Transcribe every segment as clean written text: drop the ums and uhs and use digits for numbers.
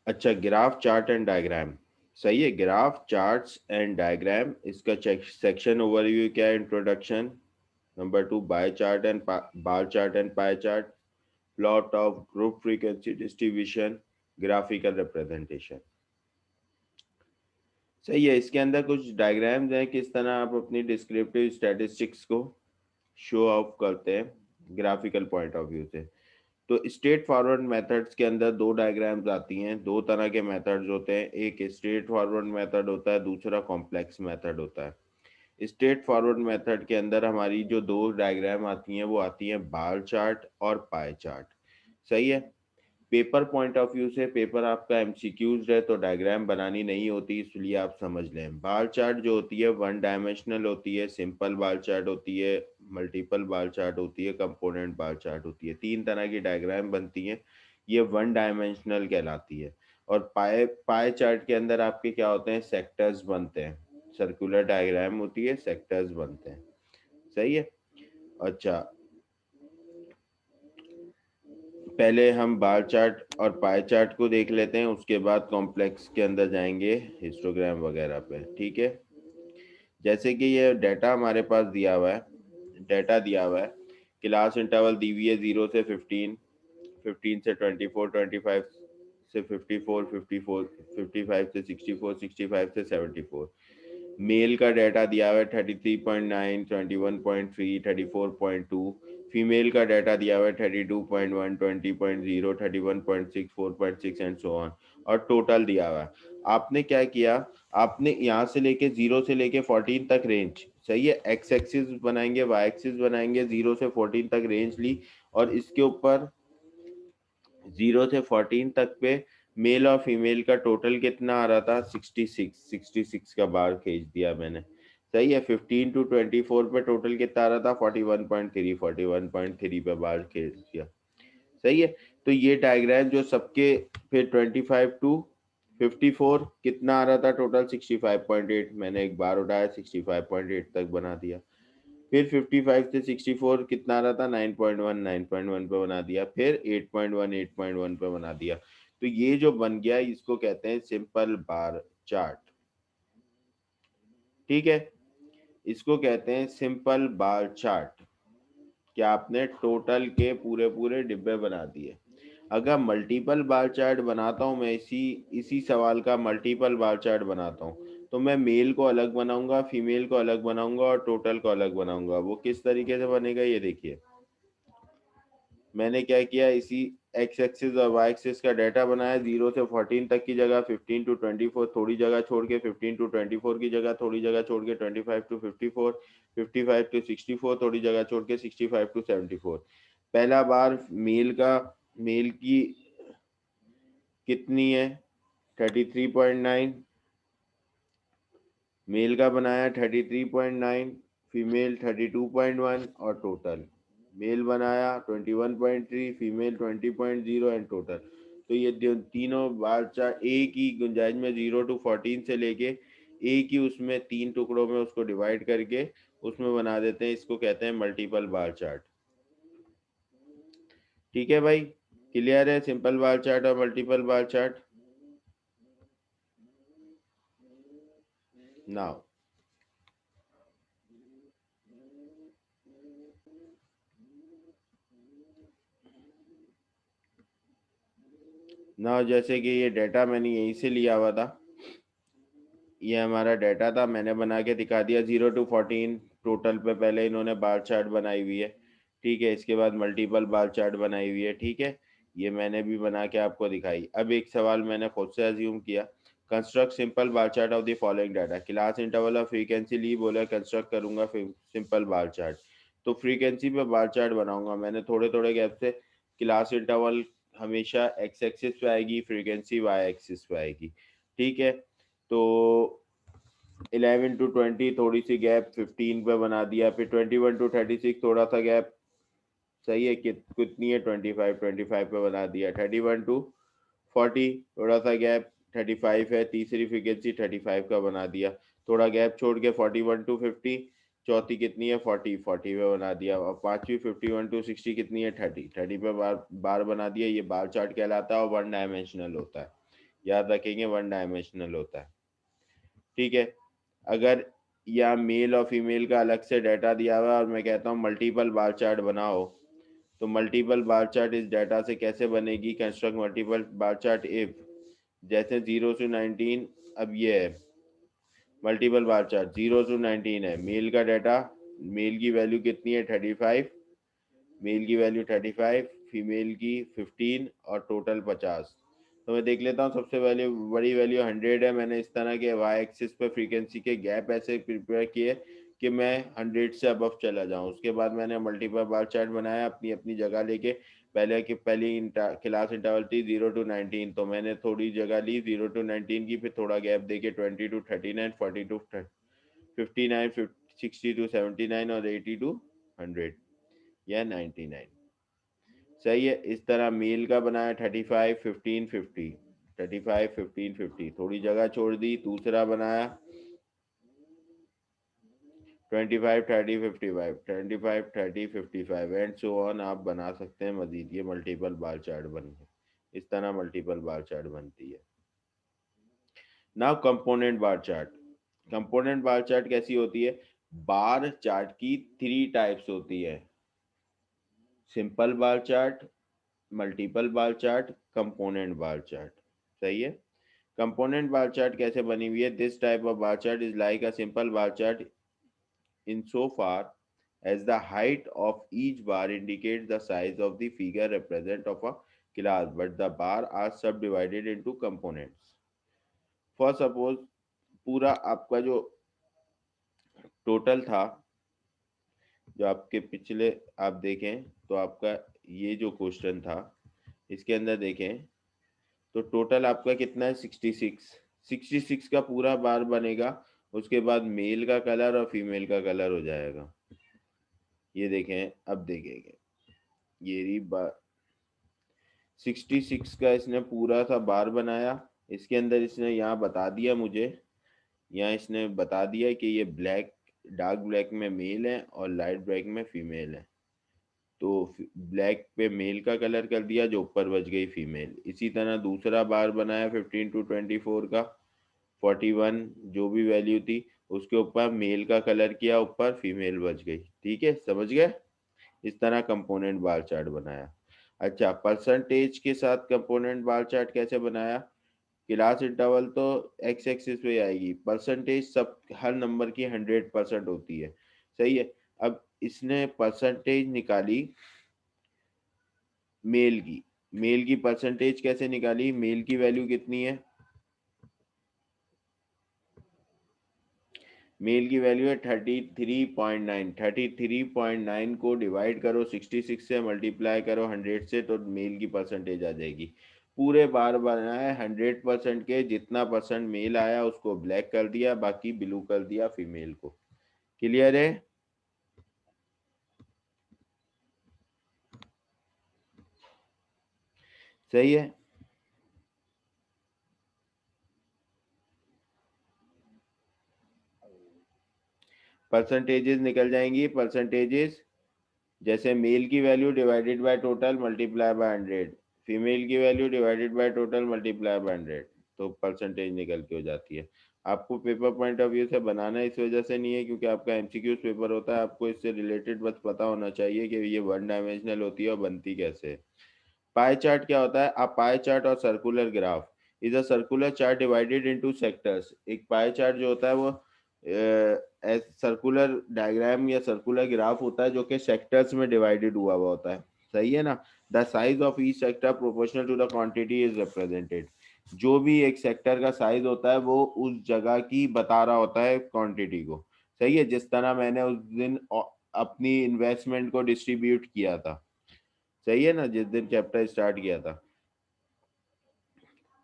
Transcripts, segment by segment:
अच्छा, graph chart and diagram, सही है। ग्राफ चार्ट्स एंड डायग्राम, इसका सेक्शन ओवरव्यू क्या है? Introduction. Number 2, by chart and bar chart and pie chart, plot of group frequency distribution, graphical representation. सही है। इसके अंदर कुछ डायग्राम्स हैं, किस तरह आप अपनी डिस्क्रिप्टिव स्टैटिस्टिक्स को शो ऑफ करते हैं ग्राफिकल पॉइंट ऑफ व्यू से। तो स्ट्रेट फॉरवर्ड मेथड्स के अंदर दो डायग्राम्स आती हैं। दो तरह के मेथड्स होते हैं, एक स्ट्रेट फॉरवर्ड मेथड होता है, दूसरा कॉम्प्लेक्स मेथड होता है। स्ट्रेट फॉरवर्ड मेथड के अंदर हमारी जो दो डायग्राम आती हैं वो आती हैं बार चार्ट और पाई चार्ट। सही है। पेपर पॉइंट ऑफ व्यू से, पेपर आपका एमसीक्यूज है तो डायग्राम बनानी नहीं होती, इसलिए आप समझ लें। बार चार्ट जो होती है वन डायमेंशनल होती है, सिंपल बार चार्ट होती है, मल्टीपल बार चार्ट होती है, कंपोनेंट बार चार्ट होती है। तीन तरह की डायग्राम बनती हैं, ये वन डायमेंशनल कहलाती है। और पाए पाए चार्ट के अंदर आपके क्या होते हैं? सेक्टर्स बनते हैं। सर्कुलर डायग्राम होती है, सेक्टर्स बनते हैं। सही है। अच्छा, पहले हम बार चार्ट और पाई चार्ट को देख लेते हैं, उसके बाद कॉम्प्लेक्स के अंदर जाएंगे हिस्टोग्राम वगैरह पे। ठीक है। जैसे कि ये डाटा हमारे पास दिया हुआ है, डाटा दिया हुआ है, क्लास इंटरवल दी हुई है 0 से 15, 15 से 24, 25 से 54, 54 55 से 64, 65 से 74। मेल का डाटा दिया हुआ है 33.9, 21.3, 34.2। फीमेल का डाटा दिया हुआ है 32.1, 20.0, 31.6, 4.6 एंड सो ऑन। और टोटल दिया हुआ है। आपने क्या किया? आपने यहाँ से लेके 0 से लेके 14 तक रेंज, सही है, एक्स एक्सिस बनाएंगे, वाई एक्सिस बनाएंगे, 0 से 14 तक रेंज ली। और इसके ऊपर 0 से 14 तक पे मेल और फीमेल का टोटल कितना आ रहा था? 66 का बार खींच दिया मैंने। सही है। 15 to 24 पे टोटल कितना आ रहा था? 41.3 पे बार खींच दिया। सही है। तो ये डायग्राम जो सबके, फिर 25 to 54 कितना आ रहा था टोटल? 65.8, मैंने एक बार उठाया 65.8 तक बना दिया। फिर 55 से 64 कितना आ रहा था? 9.1, 9.1 पे बना दिया। फिर 8.1, 8.1 पे बना दिया। तो ये जो बन गया इसको कहते हैं सिंपल बार चार्ट। ठीक है। इसको कहते हैं सिंपल बार चार्ट। क्या आपने टोटल के पूरे पूरे डिब्बे बना दिए। अगर मल्टीपल बार चार्ट बनाता हूं मैं, इसी इसी सवाल का मल्टीपल बार चार्ट बनाता हूं, तो मैं मेल को अलग बनाऊंगा, फीमेल को अलग बनाऊंगा और टोटल को अलग बनाऊंगा। वो किस तरीके से बनेगा ये देखिए। मैंने क्या किया, इसी एक्स एक्सिस और वाई एक्सिस का डाटा बनाया। 0 से 14 तक की जगह 15 to 24 थोड़ी जगह छोड़ के, 15 to 24 की जगह थोड़ी जगह छोड़ के, 25 to 54, 55 to 64 थोड़ी जगह छोड़ के, 65 to 74। पहला बार मेल की कितनी है? 33.9। मेल का बनाया 33.9, फीमेल 32.1 और टोटल। मेल बनाया 21.3, फीमेल 20.0 एंड टोटल। तो ये तीनों बार चार्ट एक ही गुंजाइश में 0 to 14 से लेके एक ही उसमें तीन टुकड़ों में उसको डिवाइड करके उसमें बना देते हैं। इसको कहते हैं मल्टीपल बार चार्ट। ठीक है भाई, क्लियर है सिंपल बार चार्ट और मल्टीपल बार चार्ट? नाउ जैसे कि ये डाटा मैंने यहीं से लिया हुआ था, ये हमारा डाटा था, मैंने बना के दिखा दिया। 0 to 14 टोटल पे पहले इन्होंने बार चार्ट बनाई हुई है। ठीक है। इसके बाद मल्टीपल बार चार्ट बनाई हुई है। ठीक है। ये मैंने भी बना के आपको दिखाई। अब एक सवाल मैंने खुद से अज्यूम किया, construct simple bar chart of the following data. Class interval और फ्रीक्वेंसी ली, बोला कंस्ट्रक्ट करूंगा सिंपल बार चार्ट। तो फ्रीक्वेंसी पे बार चार्ट बनाऊंगा मैंने थोड़े थोड़े गैप से। क्लास इंटरवल हमेशा एक्स एक्सिस पे आएगी, फ्रीक्वेंसी वाई एक्सिस पे आएगी। ठीक है। तो 11 to 20 थोड़ी सी गैप 15 पे बना दिया। फिर 21 to 36 थोड़ा सा गैप, सही है, कितनी है? 25 पे बना दिया। 31 to 40 थोड़ा सा गैप, 35 है, तीसरी फ्रीक्वेंसी 35 का बना दिया। थोड़ा गैप छोड़ के 41 to 50, चौथी कितनी है? 40 पे बना दिया। और पांचवी 51 to 60 कितनी है? 30 पे बार बार बना दिया। ये बार चार्ट कहलाता है और वन डायमेंशनल होता है। याद रखेंगे वन डायमेंशनल होता है, ठीक है। अगर या मेल और फीमेल का अलग से डाटा दिया हुआ है और मैं कहता हूँ मल्टीपल बार चार्ट बनाओ, तो मल्टीपल बार चार्ट इस डाटा से कैसे बनेगी, construct multiple bar chart if, जैसे 0 से 19, अब ये है मल्टीपल बार चार्ट 0 से 19 है, मेल का डाटा, मेल की वैल्यू कितनी है 35, मेल की वैल्यू 35, फीमेल की 15 और टोटल 50। तो मैं देख लेता हूँ, सबसे वैल्यू बड़ी वैल्यू 100 है। मैंने इस तरह के वाई एक्सिस पे फ्रीक्वेंसी के गैप ऐसे प्रिपेयर किए कि मैं 100 से अबव चला जाऊँ। उसके बाद मैंने मल्टीपल बार चार्ट बनाया अपनी अपनी जगह लेके। पहली क्लास इंटरवल थी 0 to 19, तो मैंने थोड़ी जगह ली 0 to 19 की, फिर थोड़ा गैप देके 20 to 39, 40 to 59, 60 to 79 और 80 to 100 या 99। सही है। इस तरह मेल का बनाया 35, 15, 50, 35, 15, 50, थोड़ी जगह छोड़ दी। दूसरा बनाया 25, 30, 55, 25, 30, 55 एंड सो ऑन। आप बना सकते हैं मजीद। ये मल्टीपल बार चार्ट बन गए, इस तरह मल्टीपल बार चार्ट बनती है। Now component bar chart. Component bar chart कैसी होती है? बार चार्ट की 3 टाइप्स होती है, simple bar chart, multiple bar chart, component bar chart. सही है। कंपोनेंट बार चार्ट कैसे बनी हुई है? This type of bar chart is like a simple bar chart in so far as the height of each bar indicates the size of the figure represent of a class, but the bar are subdivided into components. For suppose पूरा आपका जो total था, जो आपके पिछले आप देखें तो आपका ये जो क्वेश्चन था इसके अंदर देखें तो टोटल आपका कितना है 66। 66 का पूरा बार बनेगा। उसके बाद मेल का कलर और फीमेल का कलर हो जाएगा। ये देखें, अब देखेंगे ये रही बार 66 का इसने पूरा सा बार बनाया। इसके अंदर इसने यहाँ बता दिया मुझे, यहाँ इसने बता दिया कि ये ब्लैक, डार्क ब्लैक में मेल है और लाइट ब्लैक में फीमेल है। तो ब्लैक पे मेल का कलर कर दिया, जो ऊपर बच गई फीमेल। इसी तरह दूसरा बार बनाया 15 to 24 का 41 जो भी वैल्यू थी उसके ऊपर मेल का कलर किया, ऊपर फीमेल बच गई। ठीक है, समझ गए? इस तरह कंपोनेंट बार चार्ट बनाया। अच्छा, परसेंटेज के साथ कंपोनेंट बार चार्ट कैसे बनाया? क्लास इंटरवल तो एक्स एक्सिस पे आएगी, परसेंटेज सब हर नंबर की 100% होती है। सही है। अब इसने परसेंटेज निकाली मेल की। मेल की परसेंटेज कैसे निकाली? मेल की वैल्यू कितनी है? मेल की वैल्यू है 33.9। 33.9 को डिवाइड करो 66 से, मल्टीप्लाई करो 100 से, तो मेल की परसेंटेज आ जाएगी। पूरे बार बनाए 100% के, जितना परसेंट मेल आया उसको ब्लैक कर दिया, बाकी ब्लू कर दिया फीमेल को। क्लियर है? सही है। परसेंटेजेस निकल जाएंगी। परसेंटेजेस जैसे मेल की value divided by total multiply by 100, female की value divided by total multiply by 100, तो परसेंटेज निकल के हो जाती है। आपको पेपर पॉइंट ऑफ व्यू से बनाना इस वजह से नहीं है क्योंकि आपका एमसीक्यूज पेपर होता है। आपको इससे रिलेटेड बस पता होना चाहिए कि ये वन डायमेंशनल होती है और बनती कैसे है। पाई चार्ट क्या होता है? अ पाई चार्ट और circular graph is a circular chart divided into sectors. एक पाई चार्ट जो होता है वो सर्कुलर डायग्राम या सर्कुलर ग्राफ होता है जो कि सेक्टर्स में डिवाइडेड हुआ हुआ होता है। सही है ना? The size of each sector proportional to the quantity is represented. जो भी एक सेक्टर का साइज होता है वो उस जगह की बता रहा होता है क्वांटिटी को। सही है। जिस तरह मैंने उस दिन अपनी इन्वेस्टमेंट को डिस्ट्रीब्यूट किया था, सही है ना, जिस दिन चैप्टर स्टार्ट किया था।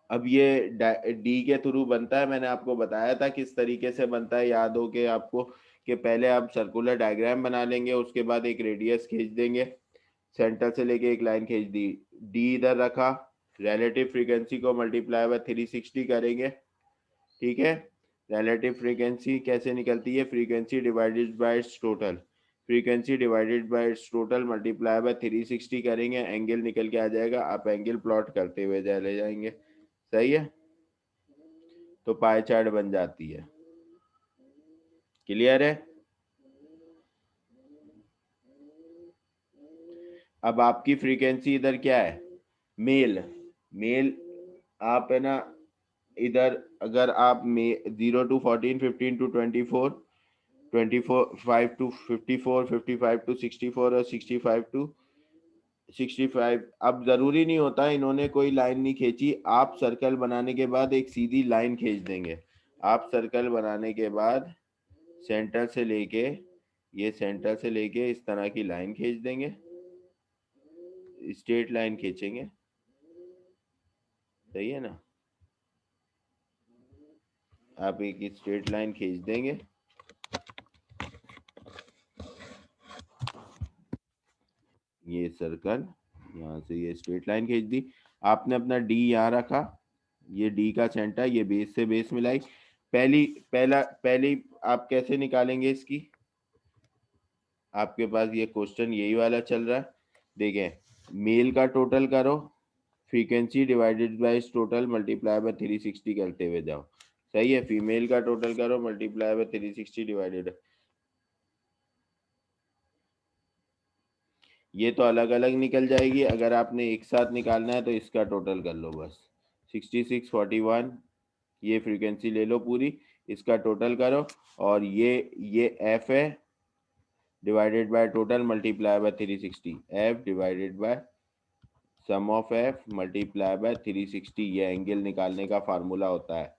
अब ये डी के थ्रू बनता है। मैंने आपको बताया था किस तरीके से बनता है, याद हो के आपको, कि पहले आप सर्कुलर डायग्राम बना लेंगे, उसके बाद एक रेडियस खींच देंगे, सेंटर से लेके एक लाइन खींच दी, डी इधर रखा, रिलेटिव फ्रीक्वेंसी को मल्टीप्लाई बाय 360 करेंगे। ठीक है। रिलेटिव फ्रीक्वेंसी कैसे निकलती है? Frequency divided by it's total, frequency divided by it's total multiply by 360 करेंगे, एंगल निकल के आ जाएगा। आप एंगल प्लॉट करते हुए चले जाएंगे। सही है। तो पाई चार्ट बन जाती है। क्लियर है? अब आपकी फ्रीक्वेंसी इधर क्या है, मेल। मेल आप है ना, इधर अगर आप 0 to 14, 15 to 24, 25 to 54, 55 to 64 और 65 to 65, अब जरूरी नहीं होता, इन्होंने कोई लाइन नहीं खींची, आप सर्कल बनाने के बाद एक सीधी लाइन खींच देंगे। आप सर्कल बनाने के बाद सेंटर से लेके, ये सेंटर से लेके इस तरह की लाइन खींच देंगे, स्ट्रेट लाइन खींचेंगे। सही है ना? आप एक स्ट्रेट लाइन खींच देंगे, ये सर्कल, यहाँ से ये स्ट्रेट लाइन खींच दी। आपने अपना डी यहाँ रखा, ये डी का सेंटर, ये बेस से बेस मिलाई। पहली आप कैसे निकालेंगे इसकी, आपके पास ये क्वेश्चन यही वाला चल रहा है। देखें, मेल का टोटल करो, frequency divided by total multiply by 360 करते हुए जाओ। सही है? फीमेल का टोटल करो, मल्टीप्लाई बाय 360 डिवाइडेड, ये तो अलग अलग निकल जाएगी। अगर आपने एक साथ निकालना है तो इसका टोटल कर लो बस, 6641, ये फ्रीक्वेंसी ले लो पूरी, इसका टोटल करो, और ये एफ है divided by total multiply by 360, F divided by sum of F multiply by 360, ये एंगल निकालने का फार्मूला होता है।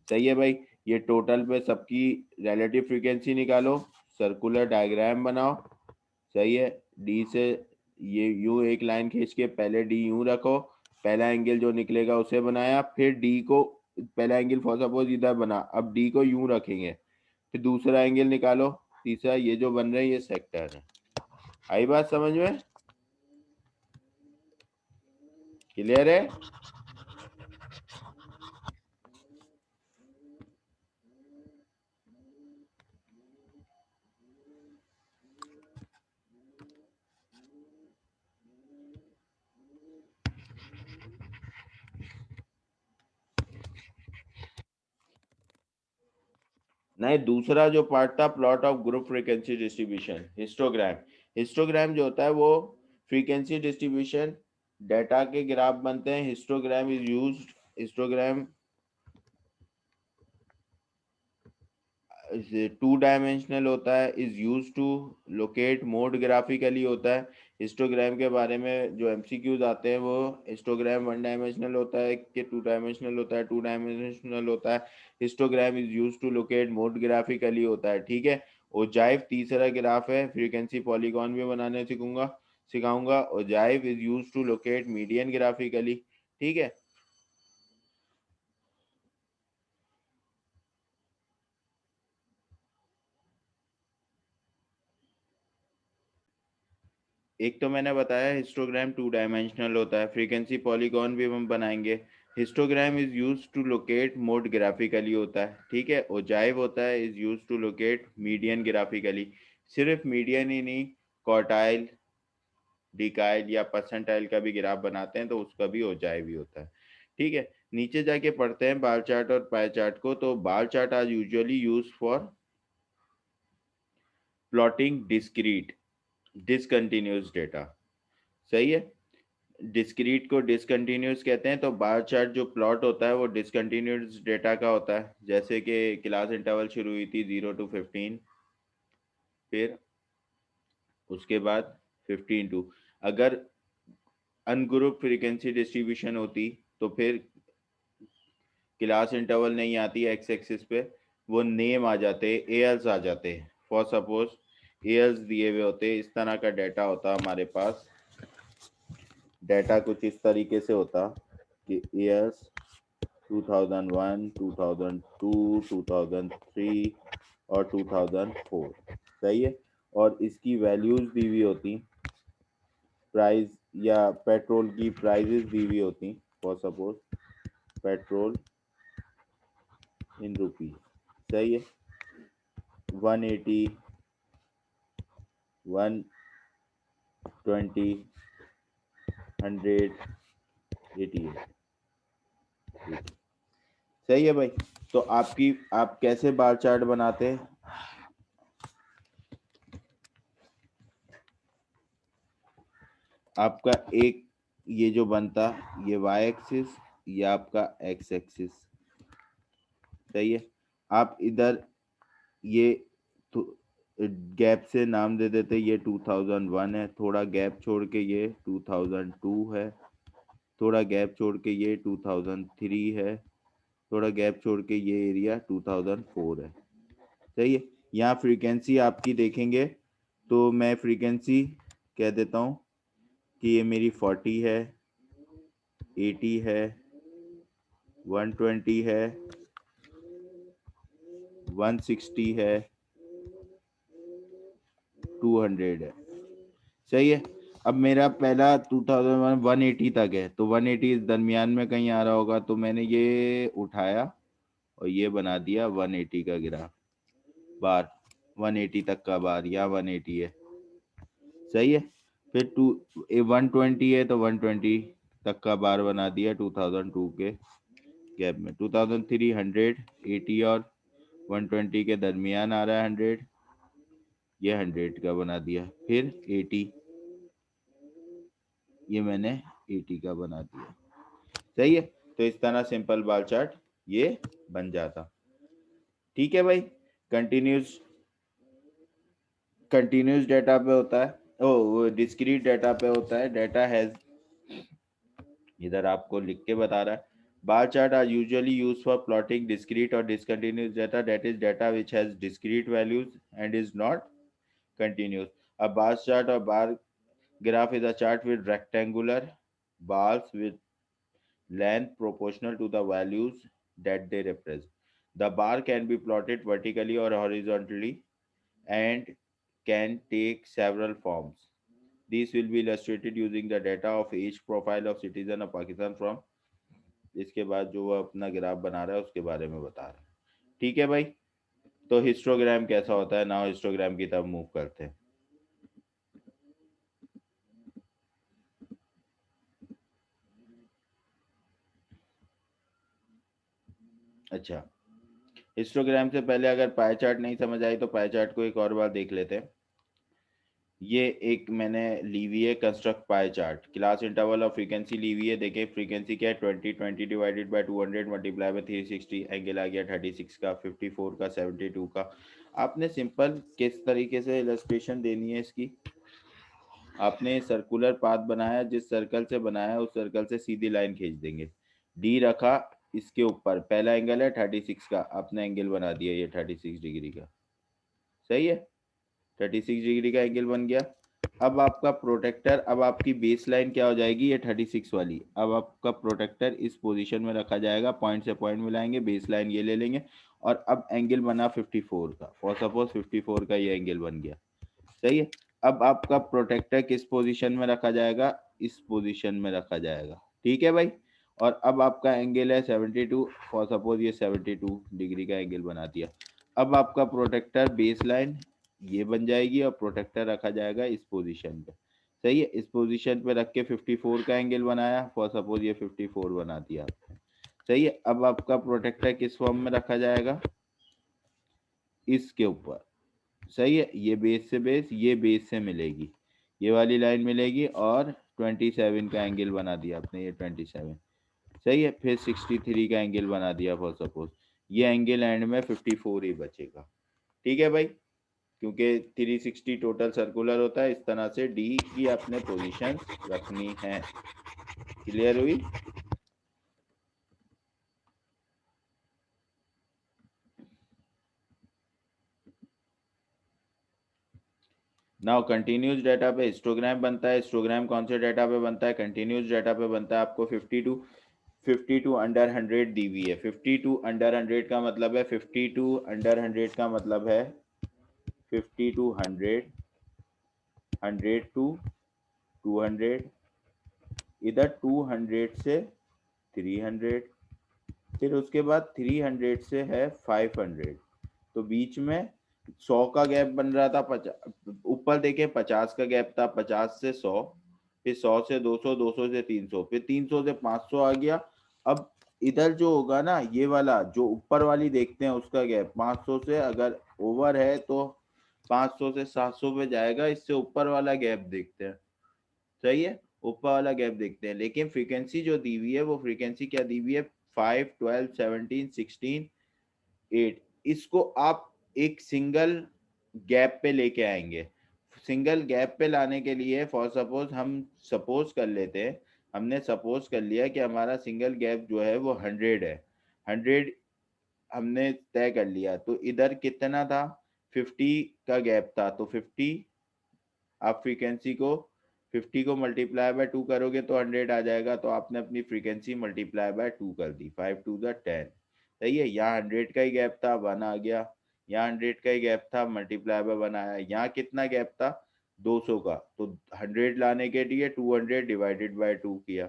सही है भाई? ये टोटल पे सबकी रिलेटिव फ्रीक्वेंसी निकालो, सर्कुलर डायग्राम बनाओ। सही है? डी से ये यूं एक लाइन खींच के पहले डी यूं रखो, पहला एंगल जो निकलेगा उसे बनाया, फिर डी को, पहला एंगल फॉर सपोज इधर बना, अब डी को यूं रखेंगे, फिर दूसरा एंगल निकालो, तीसरा, ये जो बन रहे हैं ये सेक्टर है। आई बात समझ में? क्लियर है? नहीं, दूसरा जो पार्ट था, plot of group frequency distribution, histogram. Histogram जो होता है वो फ्रीक्वेंसी डिस्ट्रीब्यूशन डेटा के ग्राफ बनते हैं। Histogram is used, histogram 2 dimensional होता है, is use to locate mode graphically होता है। हिस्टोग्राम के बारे में जो एमसीक्यूज आते हैं वो, हिस्टोग्राम 1 डायमेंशनल होता है कि 2 डायमेंशनल होता है, 2 डायमेंशनल होता है। Histogram is use to locate mode graphically होता है। ठीक है? ओजाइव तीसरा ग्राफ है, फ्रीक्वेंसी पॉलीगॉन भी बनाने सिखाऊंगा। Ogive is use to locate median graphically. ठीक है? एक तो मैंने बताया हिस्टोग्राम 2 डायमेंशनल होता है, फ्रीक्वेंसी पॉलीगॉन भी हम बनाएंगे। Histogram is use to locate mode graphically होता है। ठीक है? ओजाइव होता है is use to locate median graphically. सिर्फ मीडियन ही नहीं, क्वार्टाइल, डिकाइल या परसेंटाइल का भी ग्राफ बनाते हैं तो उसका भी ओजाइव ही होता है। ठीक है? नीचे जाके पढ़ते हैं बार चार्ट और पाई चार्ट को। तो bar chart are usually use for plotting discrete discontinuous data. सही है? डिस्क्रीट को डिसकंटिन्यूस कहते हैं। तो बार चार्ट जो प्लॉट होता है वो डिसकंटिन्यूस डेटा का होता है। जैसे कि क्लास इंटरवल शुरू हुई थी 0 to 15, फिर उसके बाद 15 to, अगर अनग्रुप फ्रीक्वेंसी डिस्ट्रीब्यूशन होती तो फिर क्लास इंटरवल नहीं आती एक्स एक्सिस पे, वो नेम आ जाते, एयर्स आ जाते। फॉर सपोज एयर्स दिए हुए होते, इस तरह का डेटा होता हमारे पास। डेटा कुछ इस तरीके से होता कि ईयर्स 2001, 2002, 2003 और 2004। सही है? और इसकी वैल्यूज दी हुई होती, प्राइस या पेट्रोल की प्राइजेस दी हुई होती। For suppose petrol in rupees. सही है? 180, 120, 100, 88। सही है भाई? तो आप कैसे बार चार्ट बनाते हैं? आपका एक ये जो बनता, ये y एक्सिस, ये आपका x एक्सिस, सही है। आप इधर ये गैप से नाम दे देते, ये 2001 है, थोड़ा गैप छोड़ के ये 2002 है, थोड़ा गैप छोड़ के ये 2003 है, थोड़ा गैप छोड़ के ये एरिया 2004 है, सही है। यहाँ फ्रीक्वेंसी आपकी देखेंगे तो मैं फ्रीक्वेंसी कह देता हूँ कि ये मेरी 40 है, 80 है, 120 है, 160 है, 200 है, सही है। अब मेरा पहला 2001 180 तक है, तो 180 इस दरमियान में कहीं आ रहा होगा, तो मैंने ये उठाया और ये बना दिया 180 का ग्राफ बार, 180 तक का बार, या 180 है, सही है। फिर 120 है तो 120 तक का बार बना दिया 2002 के गैप में। 2003 100, 80 और 120 के दरमियान आ रहा है 100, ये 100 का बना दिया। फिर 80, ये मैंने 80 का बना दिया, सही है। तो इस तरह सिंपल बार चार्ट ये बन जाता, ठीक है भाई। कंटिन्यूस कंटिन्यूस डेटा पे होता है, ओ डिस्क्रीट डेटा पे होता है। डेटा हैज, इधर आपको लिख के बता रहा है, bar chart are usually used for plotting discrete और discontinuous data, that is data which has discrete values and is not continuous. A bar chart or bar graph is a chart with rectangular bars with length proportional to the values that they represent. The bar can be plotted vertically or horizontally and can take several forms. These will be illustrated using the data of age profile of citizen of Pakistan from, इसके बाद जो वो अपना graph बना रहा है उसके बारे में बता रहा है, ठीक है भाई। तो हिस्टोग्राम कैसा होता है, नाउ हिस्टोग्राम की तरफ मूव करते हैं। अच्छा, हिस्टोग्राम से पहले अगर पाई चार्ट नहीं समझ आई तो पाई चार्ट को एक और बार देख लेते हैं। ये एक मैंने ली हुई है construct pie chart, class interval और फ्रीक्वेंसी ली हुई है। देखिए फ्रीक्वेंसी क्या है, 20 divided by 200 multiply by 360, angle आ गया 36 का, 54 का, 72 का। आपने सिंपल किस तरीके से इलस्ट्रेशन देनी है इसकी, आपने सर्कुलर पाथ बनाया, जिस सर्कल से बनाया उस सर्कल से सीधी लाइन खींच देंगे, डी रखा, इसके ऊपर पहला एंगल है 36 का, आपने एंगल बना दिया ये 36 डिग्री का, सही है। 36 डिग्री का एंगल बन गया। अब आपका प्रोटेक्टर, अब आपकी बेस लाइन क्या हो जाएगी, ये 36 वाली, अब आपका प्रोटेक्टर इस पोजीशन में रखा जाएगा, पॉइंट से पॉइंट मिलाएंगे, बेस लाइन ये ले लेंगे, और अब एंगल बना 54 का, फॉर सपोज 54 का ये एंगल बन गया, सही है। अब आपका प्रोटेक्टर किस पोजीशन में रखा जाएगा, इस पोजीशन में रखा जाएगा, ठीक है भाई। और अब आपका एंगल है 72, फॉर सपोज ये 72 डिग्री का एंगल बना दिया। अब आपका प्रोटेक्टर बेस लाइन ये बन जाएगी और प्रोटेक्टर रखा जाएगा इस पोजीशन पे, सही है। इस पोजीशन पे रख के 54 का एंगल बनाया, फॉर सपोज ये 54 बना दिया, सही है। अब आपका प्रोटेक्टर किस फॉर्म में रखा जाएगा, इसके ऊपर, सही है। ये बेस से बेस, ये बेस से मिलेगी, ये वाली लाइन मिलेगी, और 27 का एंगल बना दिया आपने, ये 27, सही है। फिर 63 का एंगल बना दिया, फॉर सपोज ये एंगल एंड में 54 ही बचेगा, ठीक है भाई। क्योंकि 360 टोटल सर्कुलर होता है, इस तरह से डी की आपने पोजीशन रखनी है, क्लियर हुई। नाउ कंटिन्यूस डाटा पे हिस्टोग्राम बनता है। हिस्टोग्राम कौन से डाटा पे बनता है, कंटिन्यूस डाटा पे बनता है। आपको 52 अंडर 100 दी हुई है। 52 अंडर 100 का मतलब है, 52 अंडर 100 का मतलब है 50 टू 100, 100 टू 200, इधर 200 से 300, फिर उसके बाद 300 से है 500, तो बीच में 100 का गैप बन रहा था, 50 ऊपर देखे 50 का गैप था, 50 से 100, फिर 100 से 200, 200 से 300, फिर 300 से 500 आ गया। अब इधर जो होगा ना, ये वाला जो ऊपर वाली देखते हैं उसका गैप 500 से अगर ओवर है तो 500 से 700 पे जाएगा, इससे ऊपर वाला गैप देखते हैं। सही है, ऊपर वाला गैप देखते हैं। लेकिन फ्रीक्वेंसी जो दी हुई है वो फ्रीक्वेंसी क्या दी हुई है, 5, 12, 17, 16, 8। इसको आप एक सिंगल गैप पे लेके आएंगे। सिंगल गैप पे लाने के लिए फॉर सपोज हम सपोज कर लेते हैं, हमने सपोज कर लिया कि हमारा सिंगल गैप जो है वो 100 है। 100 हमने तय कर लिया, तो इधर कितना था, 50 का गैप था, तो 50 आप फ्रीक्वेंसी को 50 को मल्टीप्लाई बाय 2 करोगे तो 100 आ जाएगा, तो आपने अपनी फ्रीक्वेंसी मल्टीप्लाई बाय 2 कर दी, 5 टू द 10। सही है, यहाँ 100 का ही गैप था, 1 आ गया। यहाँ 100 का ही गैप था, मल्टीप्लाई बाय 1 आया। यहाँ कितना गैप था, 200 का, तो 100 लाने के लिए 200 डिवाइडेड बाय 2 किया।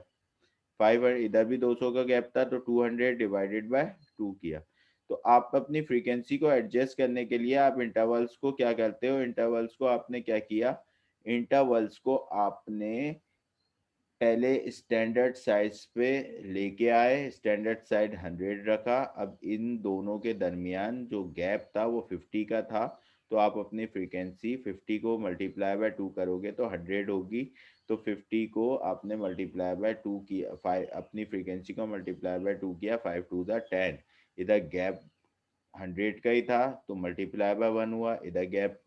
5, इधर भी 200 का गैप था तो 200 डिवाइडेड बाय 2 किया। तो आप अपनी फ्रीक्वेंसी को एडजस्ट करने के लिए आप इंटरवल्स को क्या करते हो, इंटरवल्स को आपने क्या किया, इंटरवल्स को आपने पहले स्टैंडर्ड साइज पे लेके आए, स्टैंडर्ड साइज 100 रखा। अब इन दोनों के दरमियान जो गैप था वो 50 का था, तो आप अपनी फ्रीक्वेंसी 50 को मल्टीप्लाई बाय 2 करोगे तो 100 होगी। तो 50 को आपने मल्टीप्लाई बाय 2 किया, 5 अपनी फ्रीक्वेंसी को मल्टीप्लाई बाय 2 किया, 5 टू द 10। इधर गैप 100 का ही था तो मल्टीप्लाई बाय 1 हुआ, इधर गैप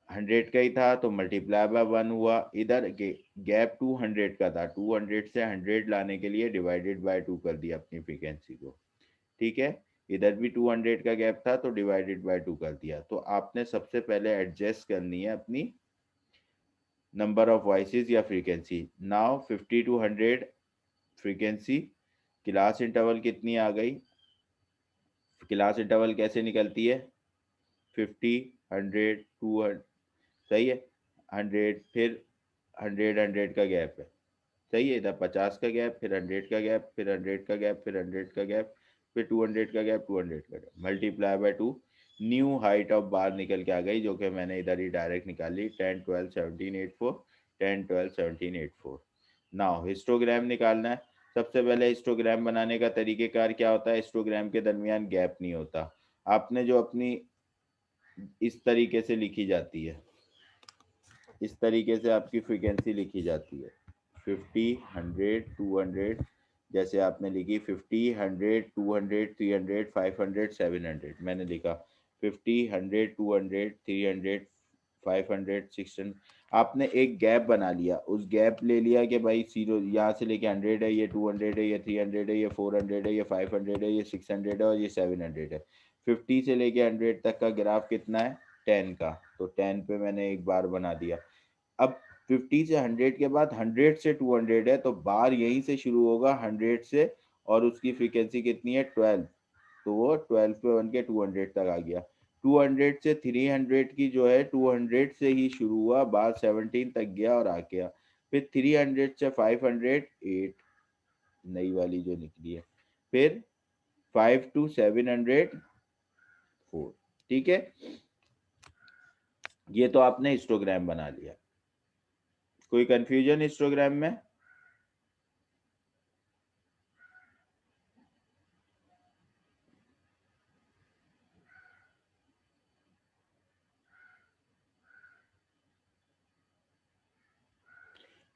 100 का ही था तो मल्टीप्लाई बाय 1 हुआ। इधर गैप 200 का था, 200 से 100 लाने के लिए डिवाइडेड बाय 2 कर दिया अपनी फ्रीक्वेंसी को। ठीक है, इधर भी 200 का गैप था तो डिवाइडेड बाय 2 कर दिया। तो आपने सबसे पहले एडजस्ट करनी है अपनी नंबर ऑफ वॉइसेस या frequency. Now 50 to 100 frequency, class interval कितनी आ गई, क्लास इंटरवल कैसे निकलती है, 50, 100, 200। सही है, 100 फिर 100 का गैप है। सही है, इधर 50 का गैप, फिर 100 का गैप, फिर 100 का गैप, फिर 100 का गैप, फिर 200 का गैप, 200 का gap, multiply by 2। New height of बार निकल के आ गई, जो कि मैंने इधर ही डायरेक्ट निकाली, 10, 12, 17, 84, 10, 12, 17, 84। नाउ हिस्टोग्राम निकालना है। सबसे पहले हिस्टोग्राम बनाने का तरीकेकार क्या होता है, हिस्टोग्राम के दरमियान गैप नहीं होता। आपने जो अपनी इस तरीके से लिखी जाती है, इस तरीके से आपकी फ्रीक्वेंसी लिखी जाती है, 50, 100, 200। जैसे आपने लिखी 50, 100, 200, 300, 500, 700, मैंने लिखा 50, 100, 200, 300, 500, 600। आपने एक गैप बना लिया, उस गैप ले लिया कि भाई जीरो यहाँ से लेके 100 है, ये 200 है, ये 300 है, ये 400 है, ये 500 है, ये 600 है और ये 700 है। 50 से लेके 100 तक का ग्राफ कितना है, 10 का, तो 10 पे मैंने एक बार बना दिया। अब 50 से 100 के बाद 100 से 200 है, तो बार यहीं से शुरू होगा 100 से, और उसकी फ्रीक्वेंसी कितनी है, 12। तो वो 12 पे बन के 200 तक आ गया। 200 से 300 की जो है, 200 से ही शुरू हुआ, बार 17 तक गया और आ गया। फिर 300 से 500, 8 नई वाली जो निकली है। फिर 5 टू 700, 4। ठीक है, ये तो आपने हिस्टोग्राम बना लिया। कोई कंफ्यूजन हिस्टोग्राम में?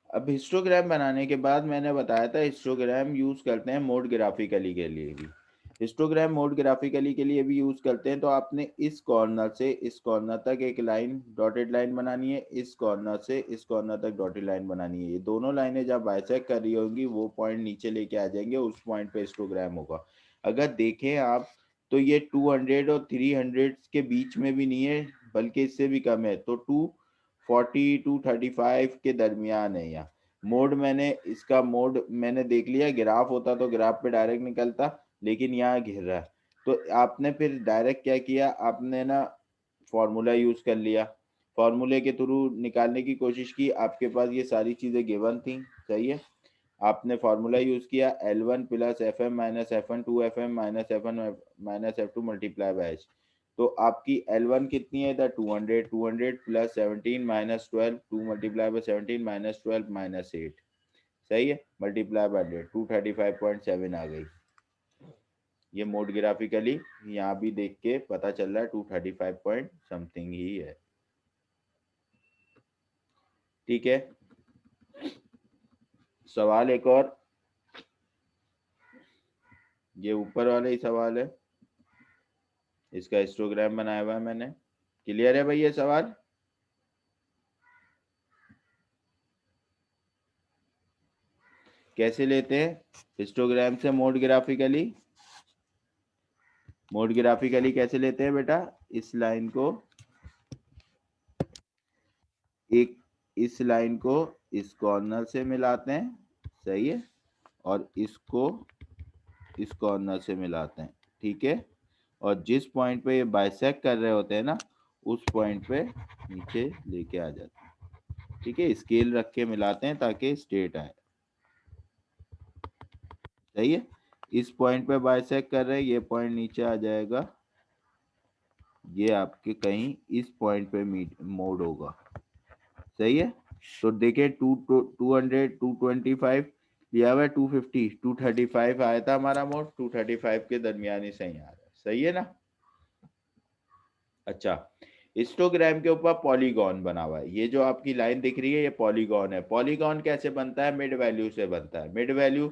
अब हिस्टोग्राम बनाने के बाद मैंने बताया था हिस्टोग्राम यूज करते हैं मोड ग्राफिकली के लिए भी, हिस्टोग्राम मोड ग्राफिकली के लिए भी यूज करते हैं। तो आपने इस कॉर्नर से इस कॉर्नर तक एक लाइन, डॉटेड लाइन बनानी है, इस कॉर्नर से इस कॉर्नर तक डॉटेड लाइन बनानी है। ये दोनों लाइनें जब बाइसेक्ट कर रही होंगी वो पॉइंट नीचे लेके आ जाएंगे, उस पॉइंट पे हिस्टोग्राम होगा। अगर देखें आप तो ये 200 और 300 के बीच में भी नहीं है, बल्कि इससे भी कम है, तो 240 to 35 के दरमियान है यहाँ। मोड मैंने इसका मोड मैंने देख लिया, ग्राफ होता तो ग्राफ पे डायरेक्ट निकलता, लेकिन यहाँ घिर रहा है। तो आपने फिर डायरेक्ट क्या किया, आपने ना फॉर्मूला यूज कर लिया, फॉर्मूले के थ्रू निकालने की कोशिश की। आपके पास ये सारी चीजें गिवन थी, सही है। आपने फार्मूला यूज किया, L1 plus F M minus F one, 2FM minus F one minus F two multiply by H. तो आपकी L1 कितनी है इधर, 200, 200 plus 17 minus 12, 2 multiply by 17 minus 12 minus 8। सही है, मल्टीप्लाई बाय 100, 235.7 आ गई। ये मोड ग्राफिकली यहाँ भी देख के पता चल रहा है 235 पॉइंट समथिंग ही है। ठीक है, सवाल एक और, ये ऊपर वाला ही सवाल है, इसका हिस्टोग्राम बनाया हुआ है मैंने। क्लियर है भाई ये सवाल? कैसे लेते हैं हिस्टोग्राम से मोड ग्राफिकली? मोड ग्राफिकली कैसे लेते हैं बेटा? इस लाइन को, एक इस लाइन को इस कॉर्नर से मिलाते हैं, सही है, और इसको इस कॉर्नर से मिलाते हैं। ठीक है, और जिस पॉइंट पे ये बाइसेक्ट कर रहे होते हैं ना, उस पॉइंट पे नीचे लेके आ जाते हैं। ठीक है, स्केल रख के मिलाते हैं ताकि स्ट्रेट आए। सही है, इस पॉइंट पे बाइसेक्ट कर रहे हैं, ये पॉइंट नीचे आ जाएगा, ये आपके कहीं इस पॉइंट पे मोड होगा। सही है, तो देखिए 200 225 लिया हुआ है, 250 235 आया था हमारा मोड, 235 के दरमियान ही सही आ रहा है। सही है ना? अच्छा, हिस्टोग्राम के ऊपर पॉलीगॉन बना हुआ है, ये जो आपकी लाइन दिख रही है ये पॉलीगॉन है। पॉलीगॉन कैसे बनता है? मिड वैल्यू से बनता है। मिड वैल्यू,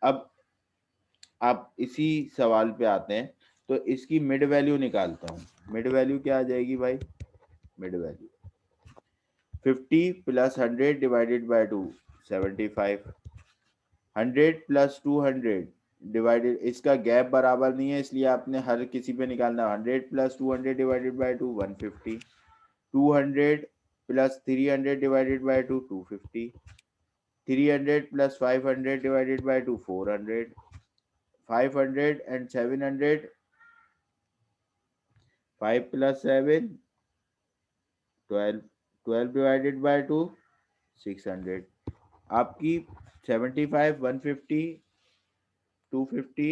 अब आप इसी सवाल पे आते हैं, तो इसकी मिड वैल्यू निकालता हूँ। मिड वैल्यू क्या आ जाएगी भाई? Mid value 50 plus 100 divided by 2, 75। 100 plus 200 divided, इसका गैप बराबर नहीं है इसलिए आपने हर किसी पे निकालना। 100 plus 200 divided by 2, 150। 200 plus 300 divided by 2, 250। 300 plus 500 divided by 2, 400। 500 and 700, 5 plus 7, 12। 12 divided by 2, 600। आपकी 75, 150, 250,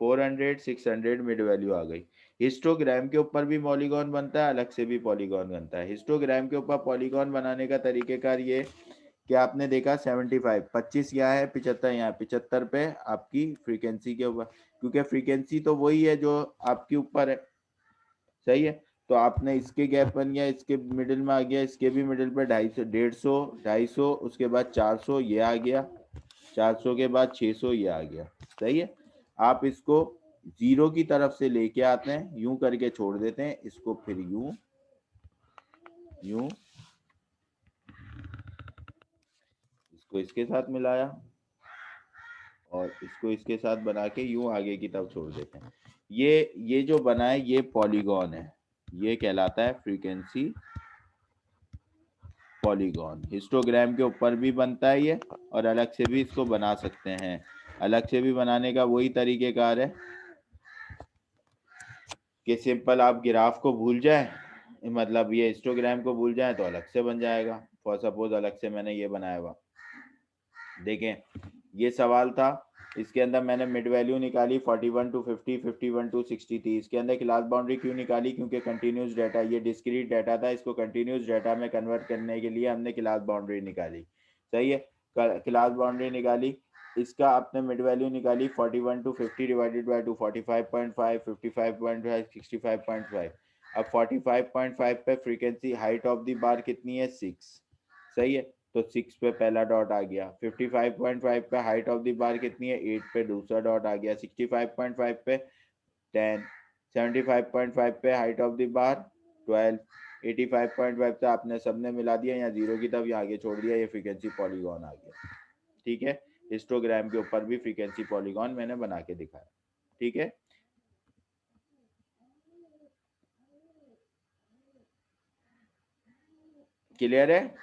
400, 600 मिड वैल्यू आ गई। हिस्टोग्राम के ऊपर भी पॉलीगॉन बनता है, अलग से भी पॉलीगॉन बनता है। हिस्टोग्राम के ऊपर पॉलीगॉन बनाने का तरीकेकार ये कि आपने देखा 75, 25 यहाँ है, 75 यहाँ, 75 पे आपकी फ्रीक्वेंसी के ऊपर, क्योंकि फ्रीक्वेंसी तो वही है जो आपके ऊपर है। सही है, तो आपने इसके गैप बन गया, इसके मिडिल में आ गया, इसके भी मिडिल पे 250, 150, 250, उसके बाद 400 ये आ गया, 400 के बाद 600 ये आ गया। सही है, आप इसको जीरो की तरफ से लेके आते हैं, यूं करके छोड़ देते हैं इसको, फिर यूं यूं, इसको इसके साथ मिलाया और इसको इसके साथ बना के यूं आगे की तरफ छोड़ देते हैं। ये जो बना है ये पॉलीगॉन है, ये कहलाता है फ्रीक्वेंसी पॉलीगॉन। हिस्टोग्राम के ऊपर भी बनता है ये, और अलग से भी इसको बना सकते हैं। अलग से भी बनाने का वही तरीकेकार है कि सिंपल आप ग्राफ को भूल जाए, मतलब ये हिस्टोग्राम को भूल जाए तो अलग से बन जाएगा। फॉर सपोज अलग से मैंने ये बनाया हुआ, देखें ये सवाल था, इसके अंदर मैंने मिड वैल्यू निकाली 41 टू 50, 51 टू 60 थी। इसके अंदर क्लास बाउंड्री क्यों निकाली? क्योंकि कंटिन्यूस डाटा, ये डिस्क्रीट डाटा था, इसको कंटिन्यूस डाटा में कन्वर्ट करने के लिए हमने क्लास बाउंड्री निकाली। सही है, क्लास बाउंड्री निकाली, इसका आपने मिड वैल्यू निकाली 41 टू 50 डिवाइडेड बाय 2, 45.5, 55.5, 65.5। अब 45.5 पे frequency height of the bar कितनी है? 6। सही है, तो 6 पे पहला डॉट आ गया। 55.5 पे हाइट ऑफ द बार कितनी है? 8 पे दूसरा डॉट आ गया। 65.5 पे 10। 75.5 पे हाइट ऑफ द बार 12। 85.5 से आपने सबने मिला दिया, यहाँ जीरो की तरफ, यहाँ आगे छोड़ दिया, ये फ्रीक्वेंसी पॉलीगॉन आ गया। ठीक है, हिस्टोग्राम के ऊपर भी फ्रीक्वेंसी पॉलीगॉन मैंने बना के दिखाया। ठीक है, क्लियर है?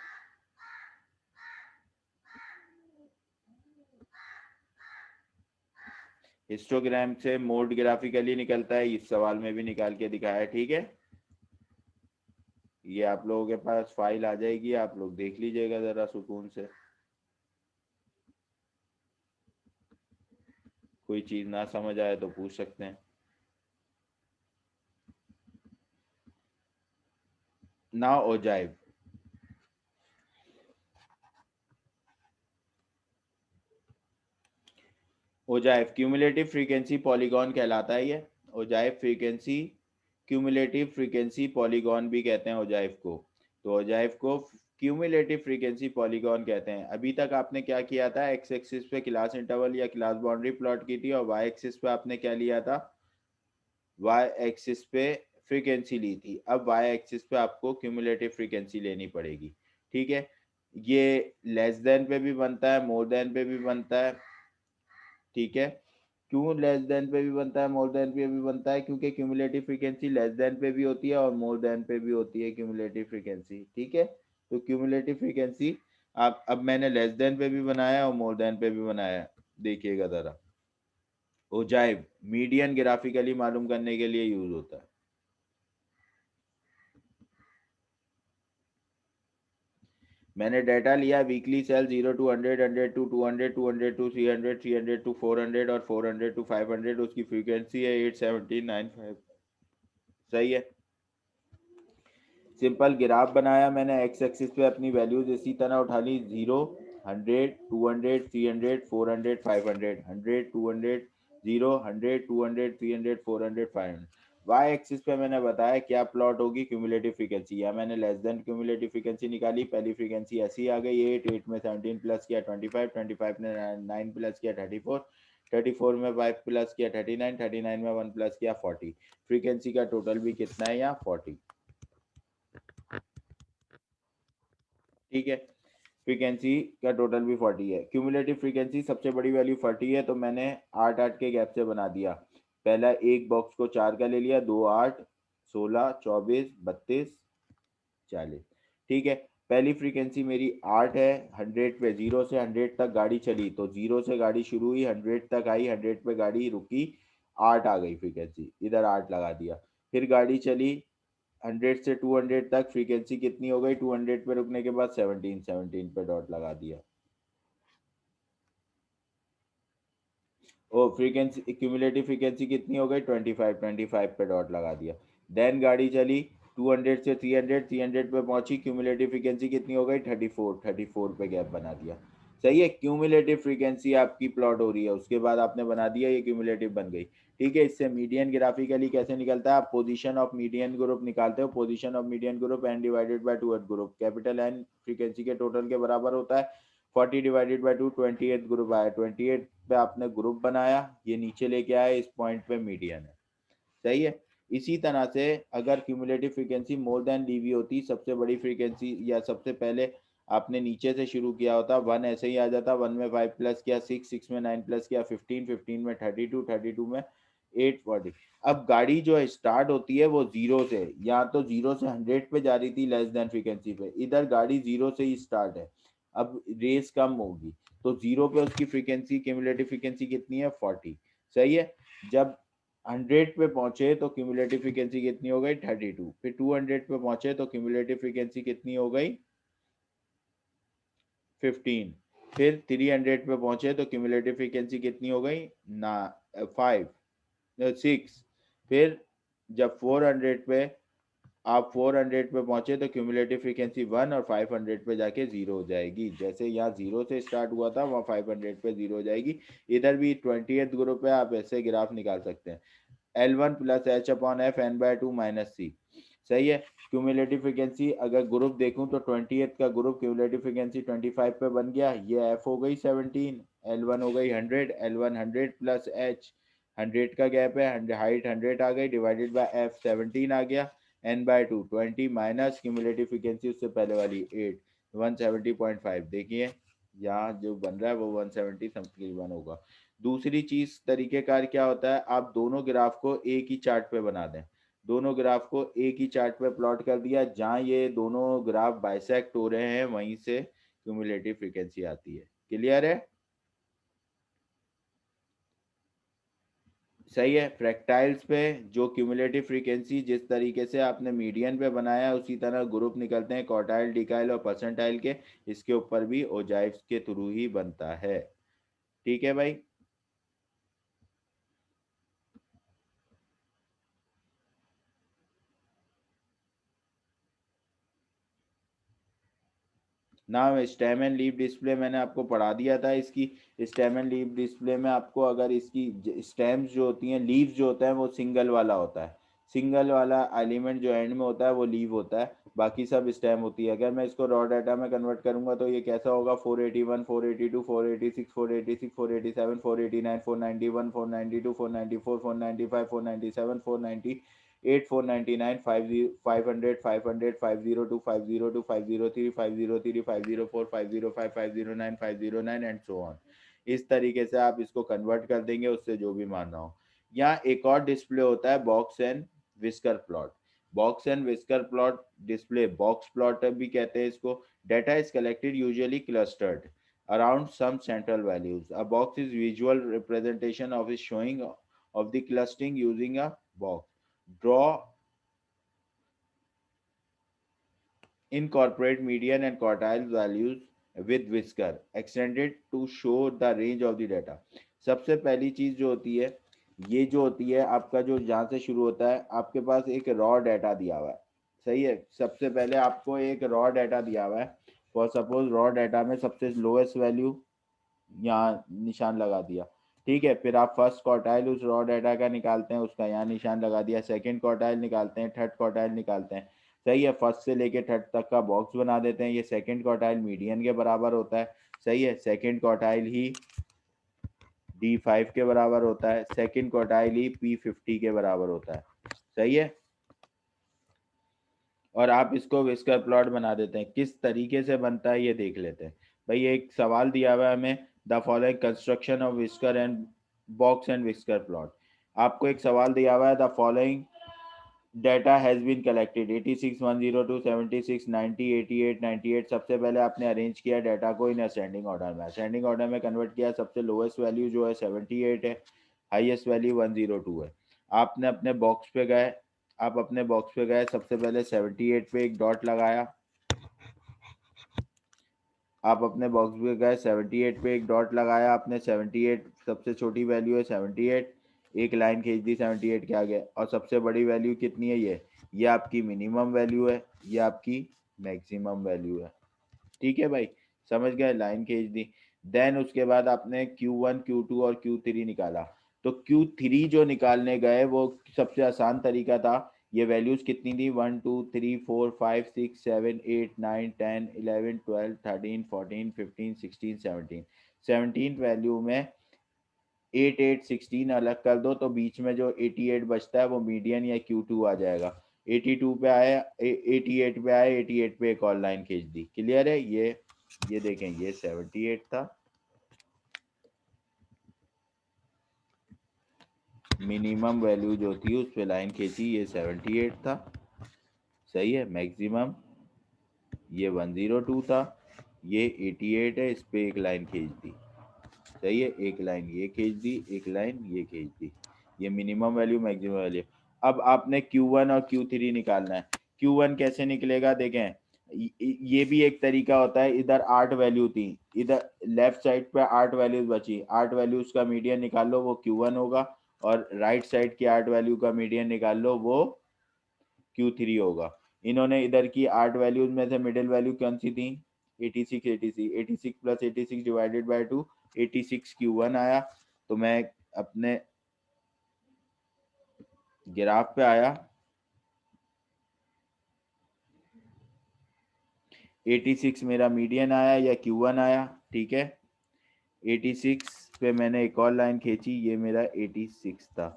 हिस्टोग्राम से मोड ग्राफिकली निकलता है, इस सवाल में भी निकाल के दिखाया है। ठीक है, ये आप लोगों के पास फाइल आ जाएगी, आप लोग देख लीजिएगा जरा सुकून से। कोई चीज ना समझ आए तो पूछ सकते हैं। ना ओजाइब, ओजाइव क्यूमुलेटिव फ्रीक्वेंसी पॉलीगॉन कहलाता है ये। Ogive frequency cumulative frequency polygon भी कहते हैं ओजाइव को। तो ओजाइव को क्यूमुलेटिव फ्रीक्वेंसी पॉलीगॉन कहते हैं। अभी तक आपने क्या किया था, एक्स एक्सिस पे क्लास इंटरवल या क्लास बाउंड्री प्लॉट की थी और वाई एक्सिस पे आपने क्या लिया था, वाई एक्सिस पे फ्रीक्वेंसी ली थी। अब वाई एक्सिस पे आपको क्यूमुलेटिव फ्रीक्वेंसी लेनी पड़ेगी। ठीक है, ये लेस देन पे भी बनता है, मोर देन पे भी बनता है। ठीक है, क्यों लेस देन पे भी बनता है, मोर देन पे भी बनता है, क्योंकि क्यूमुलेटिव फ्रीक्वेंसी लेस देन पे भी होती है और मोर देन पे भी होती है क्यूमुलेटिव फ्रीक्वेंसी। ठीक है, तो क्यूमुलेटिव फ्रीक्वेंसी आप, अब मैंने लेस देन पे भी बनाया और मोर देन पे भी बनाया, देखिएगा जरा। ओजाइव मीडियन ग्राफिकली मालूम करने के लिए यूज होता है। मैंने डाटा लिया weekly sale 0 to 100, 100 to 200, 200 to 300, 300 to 400 और 400 टू 500। उसकी फ्रीक्वेंसी है 81795। सही है, सिंपल ग्राफ बनाया मैंने। एक्स एक्सिस पे अपनी वैल्यूज इसी तरह उठा ली, 0, 100, 200, 300, 400, 500, 100, 200, 0, 100, 200, 300, 400, 500। वाई एक्सिस पे मैंने बताया क्या प्लॉट होगी, क्यूमुलेटिव फ्रीक्वेंसी। या मैंने लेस देन क्यूमुलेटिव फ्रीक्वेंसी निकाली, पहली फ्रीक्वेंसी ऐसी आ गई 8, 8 में 17 प्लस किया 25, 25 ने 9 प्लस किया 34, 34 में 5 प्लस किया 39, 39 में 1 प्लस किया 40। फ्रीक्वेंसी का टोटल भी कितना है यहाँ, 40। ठीक है, फ्रीक्वेंसी का टोटल भी 40 है। क्यूमुलेटिव फ्रीक्वेंसी सबसे बड़ी वैल्यू 40 है, तो मैंने 8 8 के गैप से बना दिया। पहला एक बॉक्स को 4 का ले लिया, 2 8, 16, 24, 32, 40। ठीक है, पहली फ्रीक्वेंसी मेरी 8 है। 100 पे, 0 से 100 तक गाड़ी चली, तो 0 से गाड़ी शुरू हुई, 100 तक आई, 100 पे गाड़ी रुकी, 8 आ गई फ्रीक्वेंसी, इधर 8 लगा दिया। फिर गाड़ी चली 100 से 200 तक, फ्रीक्वेंसी कितनी हो गई, 200 पे रुकने के बाद 17, 17 पे डॉट लगा दिया। ओ फ्रीक्वेंसी क्यूमुलेटिव फ्रीक्वेंसी कितनी हो गई, 25, 25 पे डॉट लगा दिया। देन गाड़ी चली 200 से 300, 300 पे पहुंची, क्यूमुलेटिव फ्रीक्वेंसी कितनी हो गई, 34, 34 पे गैप बना दिया। सही है, क्यूमुलेटिव फ्रीक्वेंसी आपकी प्लॉट हो रही है, उसके बाद आपने बना दिया, ये क्यूमुलेटिव बन गई। ठीक है, इससे मीडियन ग्राफिकली कैसे निकलता है, आप पोजीशन ऑफ मीडियन ग्रुप निकालते हो। Position of median group N divided by 2 group, capital N frequency के टोटल के बराबर होता है। 40 डिवाइडेड बाई 2, 28 ग्रुप आया, 28 पे आपने ग्रुप बनाया, ये नीचे लेके आए, इस पॉइंट पे मीडियन है। सही है, इसी तरह से अगर क्यूमुलेटिव फ्रीक्वेंसी मोर देन डीवी होती, सबसे बड़ी फ्रीक्वेंसी, या सबसे पहले आपने नीचे से शुरू किया होता, 1 ऐसे ही आ जाता, 1 में 5 प्लस किया 6, 6 में 9 प्लस किया 15, 15 में 32, 32 में 840। अब गाड़ी जो है स्टार्ट होती है वो जीरो से, या तो जीरो से 100 पे जा रही थी लेस देन फ्रीक्वेंसी पे, इधर गाड़ी जीरो से ही स्टार्ट है। अब रेस कम होगी, तो जीरो पे उसकी फ्रीक्वेंसी क्यूमुलेटिव फ्रीक्वेंसी कितनी है, 40। सही है, जब 100 पे पहुंचे तो क्यूमुलेटिव फ्रीक्वेंसी कितनी हो गई, 32। फिर 200 पे पहुंचे तो क्यूमुलेटिव फ्रीक्वेंसी कितनी हो गई, 15। फिर 300 पे पहुंचे तो क्यूमुलेटिव फ्रीक्वेंसी कितनी हो गई ना, 5, 6। फिर जब 400 पे, आप 400 पे पहुंचे तो क्यूमुलेटिव फ्रीक्वेंसी 1 और 500 पे जाके 0 हो जाएगी। जैसे यहाँ 0 से स्टार्ट हुआ था, वहाँ 500 पे 0 हो जाएगी। इधर भी 20th ग्रुप है, आप ऐसे ग्राफ निकाल सकते हैं, L1 plus H upon F N by 2 minus C. सही है, क्यूमुलेटिव फ्रीक्वेंसी अगर ग्रुप देखूं तो 20th का ग्रुप क्यूमुलेटिव फ्रीक्वेंसी 25 पे बन गया, ये एफ हो गई 17, L1 हो गई 100, L1 100 प्लस एच, 100 का गैप है, हाइट 100 आ गई, डिवाइडेड बाय एफ 17 आ गया, N by 2 20 minus cumulative frequency उससे पहले वाली 8, 170.5। देखिए यहाँ जो बन रहा है वो 170 तकरीबन होगा। दूसरी चीज तरीकेकार क्या होता है, आप दोनों ग्राफ को एक ही चार्ट पे बना दें। दोनों ग्राफ को एक ही चार्ट पे प्लॉट कर दिया, जहां ये दोनों ग्राफ बाइसेक्ट हो रहे हैं वहीं से क्यूमुलेटिव फ्रीक्वेंसी आती है। क्लियर है, सही है। फ्रैक्टाइल्स पे जो क्यूमुलेटिव फ्रीक्वेंसी जिस तरीके से आपने मीडियन पे बनाया उसी तरह ग्रुप निकलते हैं क्वार्टाइल, डिकाइल और परसेंटाइल के, इसके ऊपर भी ओजाइव्स के थ्रू ही बनता है। ठीक है भाई, ना स्टेम एंड लीफ डिस्प्ले मैंने आपको पढ़ा दिया था। इसकी स्टेम एंड लीफ डिस्प्ले में आपको अगर इसकी स्टेम्स जो होती हैं, लीव्स जो होता है वो सिंगल वाला होता है, सिंगल वाला एलिमेंट जो एंड में होता है वो लीव होता है, बाकी सब स्टेम होती है। अगर मैं इसको रॉ डाटा में कन्वर्ट करूंगा तो ये कैसा होगा, 481, 482, 486, 486, 487, 489, 491, 492, 494, 495, 497, 498, 499, 500, 500, 502, 502, 503, 503, 504, 505, 509, 509 एंड सो ऑन। इस तरीके से आप इसको कन्वर्ट कर देंगे, उससे जो भी मानना हो। यहाँ एक और डिस्प्ले होता है box and whisker plot. Box and whisker plot display, box plot भी कहते हैं इसको। Data is collected usually clustered around some central values. A box is visual representation of is showing of the clustering using a box. Draw incorporate median and quartile values with whisker extended to show the range of the data. सबसे पहली चीज जो होती है, ये जो होती है आपका, जो जहाँ से शुरू होता है, आपके पास एक रॉ डाटा दिया हुआ है, सही है। सबसे पहले आपको एक रॉ डाटा दिया हुआ है, फॉर सपोज रॉ डाटा में सबसे लोएस्ट वैल्यू यहाँ निशान लगा दिया, ठीक है। फिर आप फर्स्ट क्वार्टाइल उस रॉ डाटा का निकालते हैं, उसका यहाँ निशान लगा दिया। सेकंड क्वार्टाइल निकालते हैं, थर्ड क्वार्टाइल निकालते हैं, सही है। फर्स्ट से लेके थर्ड तक का बॉक्स बना देते हैं। ये सेकंड क्वार्टाइल मीडियन के बराबर होता है, सही है। सेकंड क्वार्टाइल ही D5 के बराबर होता है, सेकंड क्वार्टाइल ही P50 के बराबर होता है, सही है। और आप इसको विस्कर प्लॉट बना देते हैं। किस तरीके से बनता है ये देख लेते हैं। भाई एक सवाल दिया हुआ है हमें, the following construction of whisker and box and whisker plot. आपको एक सवाल दिया हुआ है, the following data has been collected 86, 102, 76, 90, 88, 98। सबसे पहले आपने अरेंज किया डाटा को इन असेंडिंग ऑर्डर में, असेंडिंग ऑर्डर में कन्वर्ट किया। सबसे लोएस्ट वैल्यू जो है 78 है, हाईएस्ट वैल्यू 102 है। आपने अपने बॉक्स पे गए, आप अपने बॉक्स पे गए, सबसे पहले 78 पे एक डॉट लगाया। आप अपने बॉक्स पे गए, 78 पे एक डॉट लगाया आपने। 78 सबसे छोटी वैल्यू है 78, एक लाइन खींच दी 78 के आगे। और सबसे बड़ी वैल्यू कितनी है, ये आपकी मिनिमम वैल्यू है, ये आपकी मैक्सिमम वैल्यू है, ठीक है भाई, समझ गए, लाइन खींच दी। देन उसके बाद आपने Q1, Q2 और Q3 निकाला। तो Q3 जो निकालने गए वो सबसे आसान तरीका था। ये वैल्यूज कितनी थी, 1 2 3 4 5 6 7 8 9 10 11 12 13 14 15 16 17। 17 वैल्यू में 8 8 16 अलग कर दो तो बीच में जो 88 बचता है वो मीडियन या Q2 आ जाएगा। 82 पे आया, 88 पे आया, 88 पे एक और लाइन खींच दी। क्लियर है। ये देखें, ये 78 था, मिनिमम वैल्यू जो थी उस पे लाइन खींची, ये 78 था, सही है। मैक्सिमम ये 102 था, ये 88 है, इस पे एक लाइन खींच दी, सही है। एक लाइन ये खींच दी, एक लाइन ये खींच दी, ये मिनिमम वैल्यू मैक्सिमम वैल्यू। अब आपने Q1 और Q3 निकालना है। Q1 कैसे निकलेगा देखें, ये भी एक तरीका होता है। इधर 8 वैल्यू थी, इधर लेफ्ट साइड पे 8 वैल्यूज बची, 8 वैल्यूज का मीडियन निकाल लो वो Q1 होगा, और राइट साइड की 8 वैल्यू का मीडियन निकाल लो वो Q3 होगा। इन्होंने इधर की 8 वैल्यूज में से मिडिल वैल्यू कौन सी थी, 86, 86, 86 प्लस 86 डिवाइडेड बाय 2, 86 Q1 आया। तो मैं अपने ग्राफ पे आया, 86 मेरा मीडियन आया या Q1 आया, ठीक है। 86 पे मैंने एक और लाइन खींची, ये मेरा 86 था,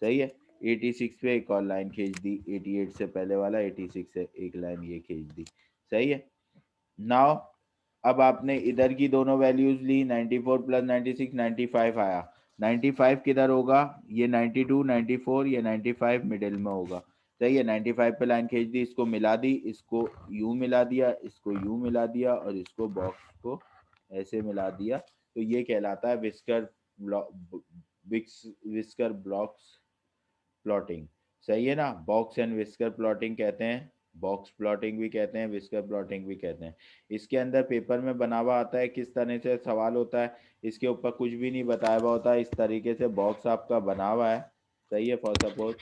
सही है। 86 पे एक और लाइन खींच दी, 88 से पहले वाला 86 से एक लाइन ये खींच दी, सही है। नाउ अब आपने इधर की दोनों वैल्यूज ली, 94 प्लस 96 95 आया। 95 किधर होगा, ये 92 94, ये 95 मिडिल में होगा, सही है। 95 पे लाइन खींच दी, इसको मिला दी, इसको यू मिला दिया, इसको यू मिला दिया, और इसको बॉक्स को ऐसे मिला दिया। तो ये कहलाता है विस्कर ब्लॉक्स प्लॉटिंग, सही है ना। बॉक्स एंड विस्कर प्लॉटिंग कहते हैं, बॉक्स प्लॉटिंग भी कहते हैं, विस्कर प्लॉटिंग भी कहते हैं। इसके अंदर पेपर में बना हुआ आता है, किस तरह से सवाल होता है, इसके ऊपर कुछ भी नहीं बताया हुआ होता है। इस तरीके से बॉक्स आपका बना हुआ है, सही है। फॉर सपोज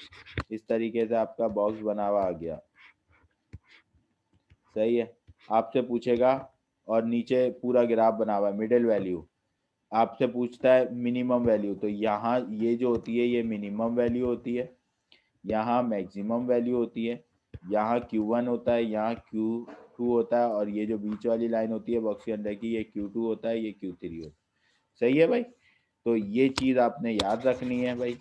इस तरीके से आपका बॉक्स बना हुआ आ गया, सही है। आपसे पूछेगा और नीचे पूरा ग्राफ बना हुआ है मिडिल वैल्यू, आपसे पूछता है मिनिमम वैल्यू, तो यहाँ ये जो होती है ये मिनिमम वैल्यू होती है, यहाँ मैक्सिमम वैल्यू होती है, यहाँ Q1 होता है, यहाँ Q2 होता है, और ये जो बीच वाली लाइन होती है बॉक्स के अंदर की, ये Q2 होता है, ये Q3 होता है। सही है भाई, तो ये चीज आपने याद रखनी है भाई।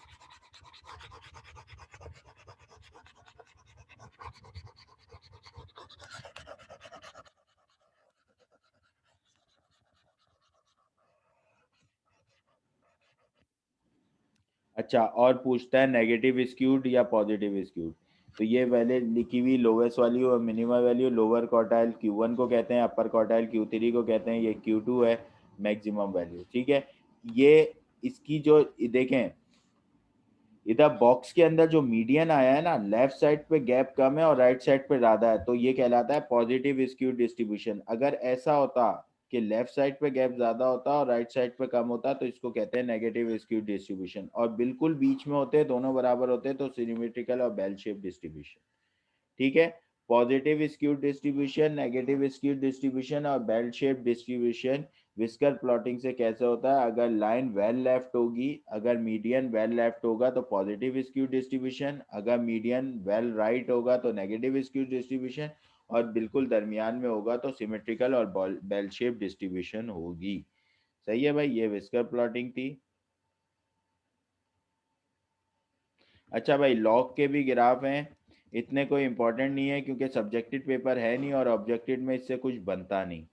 अच्छा, और पूछता है नेगेटिव स्क्यूड या पॉजिटिव स्क्यूड, तो ये पहले लिखी हुई लोवेस्ट वैल्यू और minimum value, lower quartile Q1 को कहते हैं, अपर क्वार्टाइल Q3 को कहते हैं, ये Q2 है मैक्सिमम वैल्यू, ठीक है। ये इसकी जो देखें इधर बॉक्स के अंदर जो मीडियन आया है ना, लेफ्ट साइड पे गैप कम है और राइट साइड पे ज्यादा है, तो ये कहलाता है पॉजिटिव स्क्यू डिस्ट्रीब्यूशन। अगर ऐसा होता कि लेफ्ट साइड पे गैप ज्यादा होता और राइट साइड पे कम होता तो इसको कहते हैं नेगेटिव स्क्यू डिस्ट्रीब्यूशन, और बिल्कुल बीच में होते दोनों बराबर होते तो सिमेट्रिकल और बेल शेप डिस्ट्रीब्यूशन, ठीक है। Positive skewed distribution, negative skewed distribution और bell shape distribution whisker plotting से कैसे होता है, अगर लाइन वेल लेफ्ट होगी, अगर मीडियन वेल लेफ्ट होगा तो पॉजिटिव स्क्यूड डिस्ट्रीब्यूशन, अगर मीडियन वेल राइट होगा तो नेगेटिव स्क्यूड डिस्ट्रीब्यूशन, और बिल्कुल दरमियान में होगा तो सिमेट्रिकल और बेल शेप डिस्ट्रीब्यूशन होगी। सही है भाई, ये विस्कर प्लॉटिंग थी। अच्छा भाई, लॉग के भी ग्राफ हैं, इतने कोई इंपॉर्टेंट नहीं है क्योंकि सब्जेक्टिव पेपर है नहीं और ऑब्जेक्टिव में इससे कुछ बनता नहीं।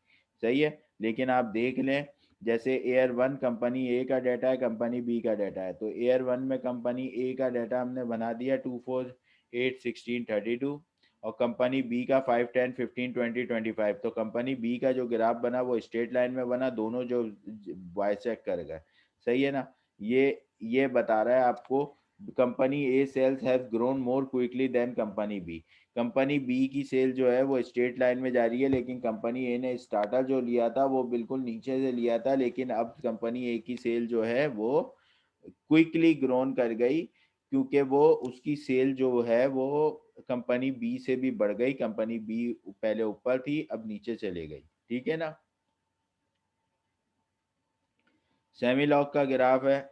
सही है, लेकिन आप देख लें, जैसे एयर वन कंपनी ए का डाटा है, कंपनी बी का डाटा है, तो एयर वन में कंपनी ए का डाटा हमने बना दिया 2 4 8 16 32, और कंपनी बी का 5 10 15 20 25, तो कंपनी बी का जो ग्राफ बना वो स्ट्रेट लाइन में बना, दोनों जो बाइसेक्ट कर गए। सही है ना, ये बता रहा है आपको company A sales have grown more quickly than company B. Company B की सेल जो है वो स्ट्रेट लाइन में जा रही है, लेकिन कंपनी ए ने स्टार्टर जो लिया था वो बिल्कुल नीचे से लिया था, लेकिन अब कंपनी ए की सेल जो है वो क्विकली ग्रोन कर गई, क्योंकि वो उसकी सेल जो है वो कंपनी बी से भी बढ़ गई, कंपनी बी पहले ऊपर थी अब नीचे चले गई, ठीक है ना। सेमी लॉग का ग्राफ है,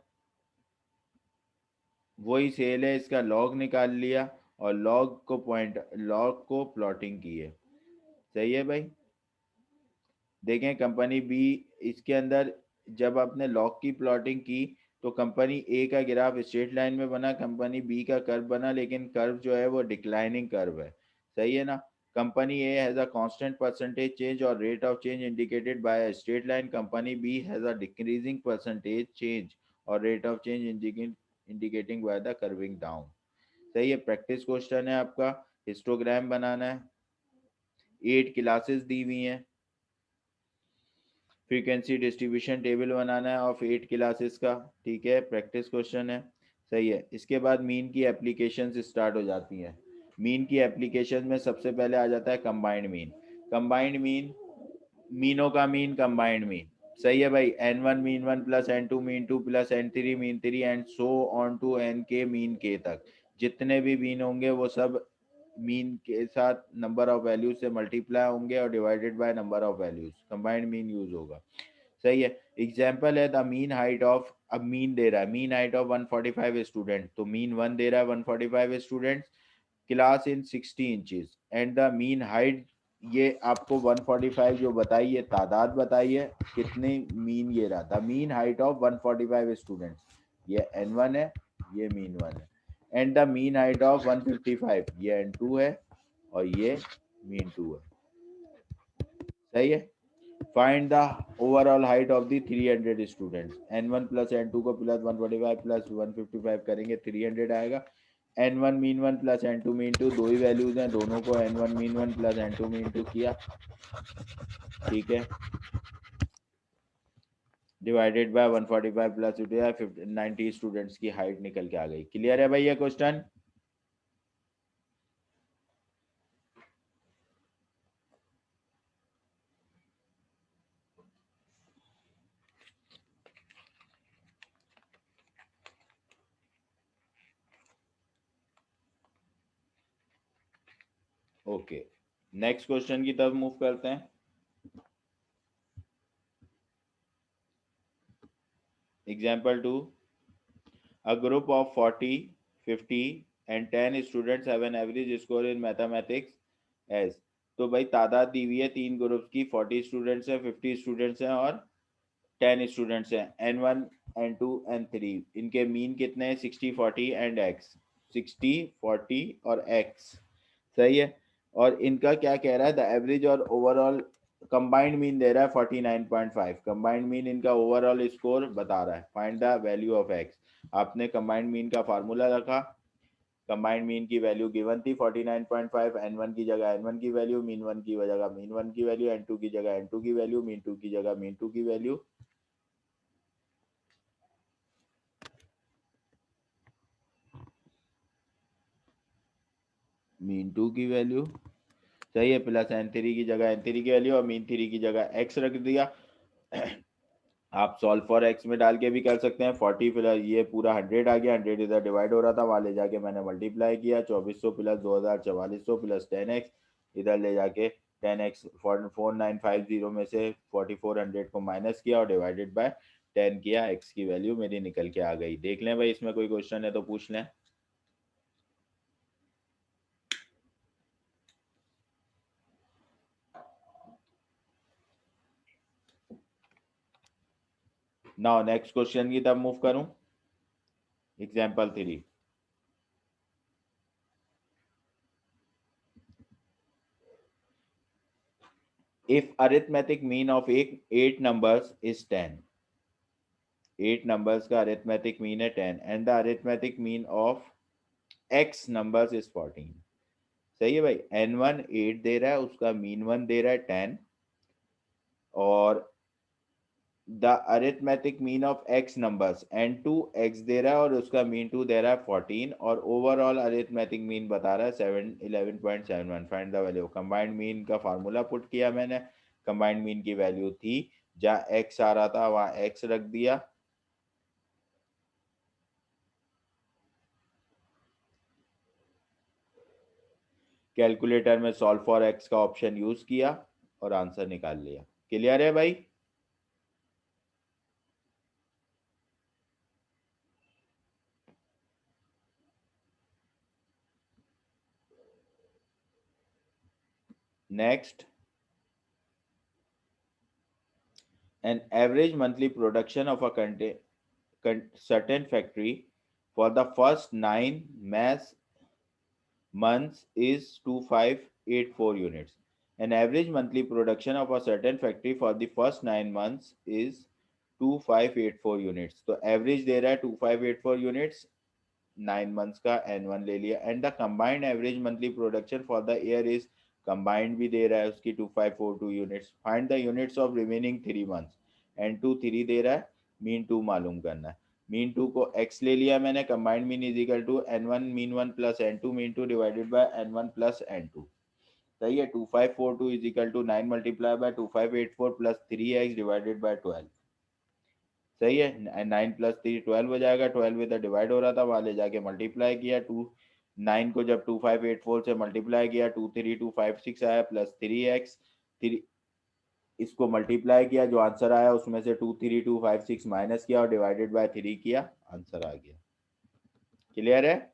वही सेल है, इसका लॉग निकाल लिया और लॉग को प्लॉटिंग की है। सही है भाई, देखें कंपनी बी, इसके अंदर जब आपने लॉग की प्लॉटिंग की तो कंपनी ए का ग्राफ स्ट्रेट लाइन में बना, कंपनी बी का कर्व बना, लेकिन कर्व जो है वो डिक्लाइनिंग कर्व है। सही है ना, company A has a constant percentage change और rate of change indicated by a straight line, company B has a decreasing percentage change और rate of change indicating by the curving down. सही है, practice question है आपका, histogram बनाना है, 8 classes दी हुई हैं, frequency distribution table बनाना है ऑफ 8 क्लासेस का, ठीक है, प्रैक्टिस क्वेश्चन है। सही है, इसके बाद मीन की एप्लीकेशन स्टार्ट हो जाती हैं। मीन की एप्लीकेशन में सबसे पहले आ जाता है कंबाइंड मीन। कंबाइंड मीन, मीनों का मीन कंबाइंड मीन। सही है भाई, N1 mean one plus N2 mean two plus N3 mean three and so on to N के मीन के तक, जितने भी मीन होंगे वो सब मीन के साथ नंबर ऑफ वैल्यूज से मल्टीप्लाई होंगे और divided by number of values, combined mean use होगा। सही है, एग्जाम्पल है द मीन हाइट ऑफ, अब मीन दे रहा है, मीन हाइट ऑफ 145 स्टूडेंट, तो मीन वन दे रहा है 145 students, class in 60 inches and the mean height, ये आपको 145 जो बताई ये तादाद बताई है, कितने मीन ये रहा था, मीन हाइट ऑफ 145 स्टूडेंट्स, ये N1 है, ये मीन वन है, and the mean height of 155, ये N2 है और ये मीन टू है। सही है, find the overall height of the 300 students, N1 plus N2 को प्लस 145 प्लस 155 करेंगे 300 आएगा, N1 mean one plus N2 mean two, दो ही वैल्यूज हैं, दोनों को N1 mean one plus N2 mean two किया, ठीक है, डिवाइडेड बाय 145 प्लस 90 स्टूडेंट्स की हाइट निकल के आ गई। क्लियर है भाई ये क्वेश्चन? ओके, नेक्स्ट क्वेश्चन की तरफ मूव करते हैं। Example 2, a group of 40, 50 and 10 students have an average score in mathematics as। तो भाई तादाद दी हुई है तीन ग्रुप्स की, 40 स्टूडेंट्स हैं, 50 स्टूडेंट्स हैं और 10 स्टूडेंट्स हैं, N1 N2 N3। इनके मीन कितने हैं? 60 40 एंड x, 60 40 और x, सही है। और इनका क्या कह रहा है? द एवरेज और ओवरऑल कंबाइंड मीन दे रहा है 49.5। कंबाइंड मीन इनका ओवरऑल स्कोर बता रहा है। Find the value of x। आपने कंबाइंड मीन का फार्मूला रखा, कंबाइंड मीन की वैल्यू गिवन थी 49.5, n1 की जगह n1 की वैल्यू, मीन 1 की जगह मीन 1 की वैल्यू, n2 की जगह n2 की वैल्यू, मीन 2 की जगह मीन 2 की वैल्यू। मीन 2 की वैल्यू, सही है, प्लस n3 की जगह n3 की वैल्यू और मीन 3 की जगह x रख दिया। आप सॉल्व फॉर एक्स में डाल के भी कर सकते हैं। 40 प्लस ये पूरा 100 आ गया, 100 इधर डिवाइड हो रहा था, वहाँ ले जाके मैंने मल्टीप्लाई किया, 2400 प्लस 2000 4400 प्लस 10x, इधर ले जाके 10x 4950 में से 4400 को माइनस किया और डिवाइडेड बाय 10 किया, x की वैल्यू मेरी निकल के आ गई। देख लें भाई, इसमें कोई क्वेश्चन है तो पूछ लें। नाउ नेक्स्ट क्वेश्चन की तरफ मूव करूं। Example 3, if arithmetic mean of 8 numbers is 10, 8 numbers का arithmetic mean है 10 and the arithmetic mean of x numbers is 14। सही है भाई, n1 8 दे रहा है, उसका मीन 1 दे रहा है 10 और the arithmetic mean of x numbers n2 x दे रहा है और उसका मीन 2 दे रहा है 14 और ओवरऑल अरिथमेटिक मीन बता रहा है 11.71। Find the value. Combined mean का फार्मूला पुट किया मैंने, कंबाइंड मीन की वैल्यू थी, जहाँ x आ रहा था वहाँ x रख दिया, कैलकुलेटर में सॉल्व फॉर x का ऑप्शन यूज किया और आंसर निकाल लिया। क्लियर है भाई? Next, an average monthly production of a certain factory for the first 9 mass months is 2584 units. An average monthly production of a certain factory for the first 9 months is 2584 units। तो average दे रहा है 2584 units, 9 months का n1 ले लिया and the combined average monthly production for the year is, combined भी दे रहा है उसकी 2542 units. Find the units of remaining 3 months. n2 3 दे रहा है, मीन 2 मालूम करना है। मीन 2 को x ले लिया मैंने, combined mean is equal to n1 mean 1 plus n2 mean 2 divided by n1 plus n2। सही है, 2542 is equal to 9 multiply by 2584 plus 3x divided by 12। सही है, 9 प्लस 3 12 हो जाएगा, 12 इधर डिवाइड हो रहा था, वहां ले जाके मल्टीप्लाई किया, 9 को जब 2584 से मल्टीप्लाई किया 23256 आया प्लस 3x, 3 इसको मल्टीप्लाई किया, जो आंसर आया उसमें से 23256 माइनस किया और डिवाइडेड बाय 3 किया, आंसर आ गया। क्लियर है?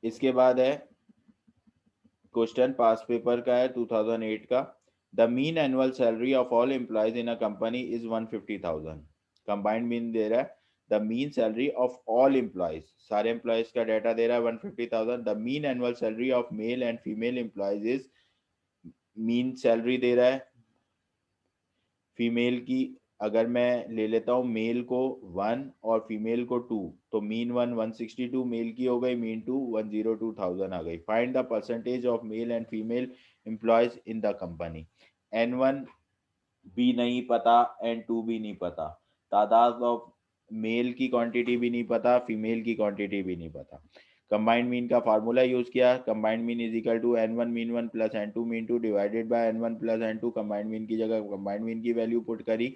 इसके बाद है क्वेश्चन, पास पेपर का है 2008 का। The mean annual salary of all employees in a company is 150,000। Combined mean दे रहा है the mean salary of all employees, सारे एम्प्लॉयज का डाटा दे रहा है 150,000। The mean annual salary of male and female employees is, mean salary दे रहा है फीमेल की, अगर मैं ले लेता हूँ मेल को 1 और फीमेल को 2, तो मीन 1 162 मेल की हो गई, मीन 2 102,000 आ गई। Find the percentage of male and female employees in the company. n1 भी नहीं पता, n2 भी नहीं पता, तादाद ऑफ मेल की क्वांटिटी भी नहीं पता, फीमेल की क्वांटिटी भी नहीं पता। कंबाइंड मीन का फार्मूला यूज किया, combined mean is equal to n1 mean 1 plus n2 mean 2 divided by n1 plus n2। Combined mean की जगह कंबाइंड मीन की वैल्यू पुट करी,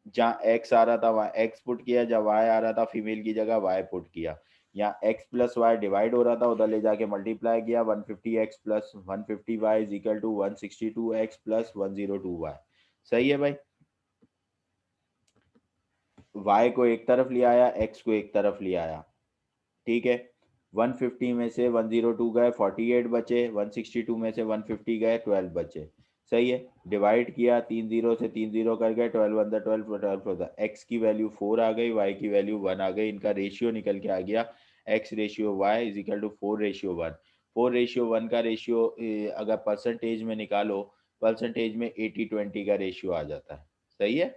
जहाँ x आ रहा था वहाँ x पुट किया, जहाँ y आ रहा था फीमेल की जगह y पुट किया। यहाँ x प्लस वाई डिवाइड हो रहा था, उधर ले जाके मल्टीप्लाई किया, 150x plus 150y is equal to 162x plus 102y। सही है भाई। y को एक तरफ ले आया, x को एक तरफ ले आया, ठीक है। 150 में से 102 गए 48 बचे, 162 में से 150 गए 12 बचे। सही है। डिवाइड किया, 3 जीरो से 3 जीरो कर गए, 12 अंदर 12 12 होता, x की वैल्यू 4 आ गई, y की वैल्यू 1 आ गई, इनका रेशियो निकल के आ गया x ratio y is equal to 4 ratio 1। 4 ratio 1 का रेशियो अगर परसेंटेज में निकालो, परसेंटेज में 80-20 का रेशियो आ जाता है। सही है,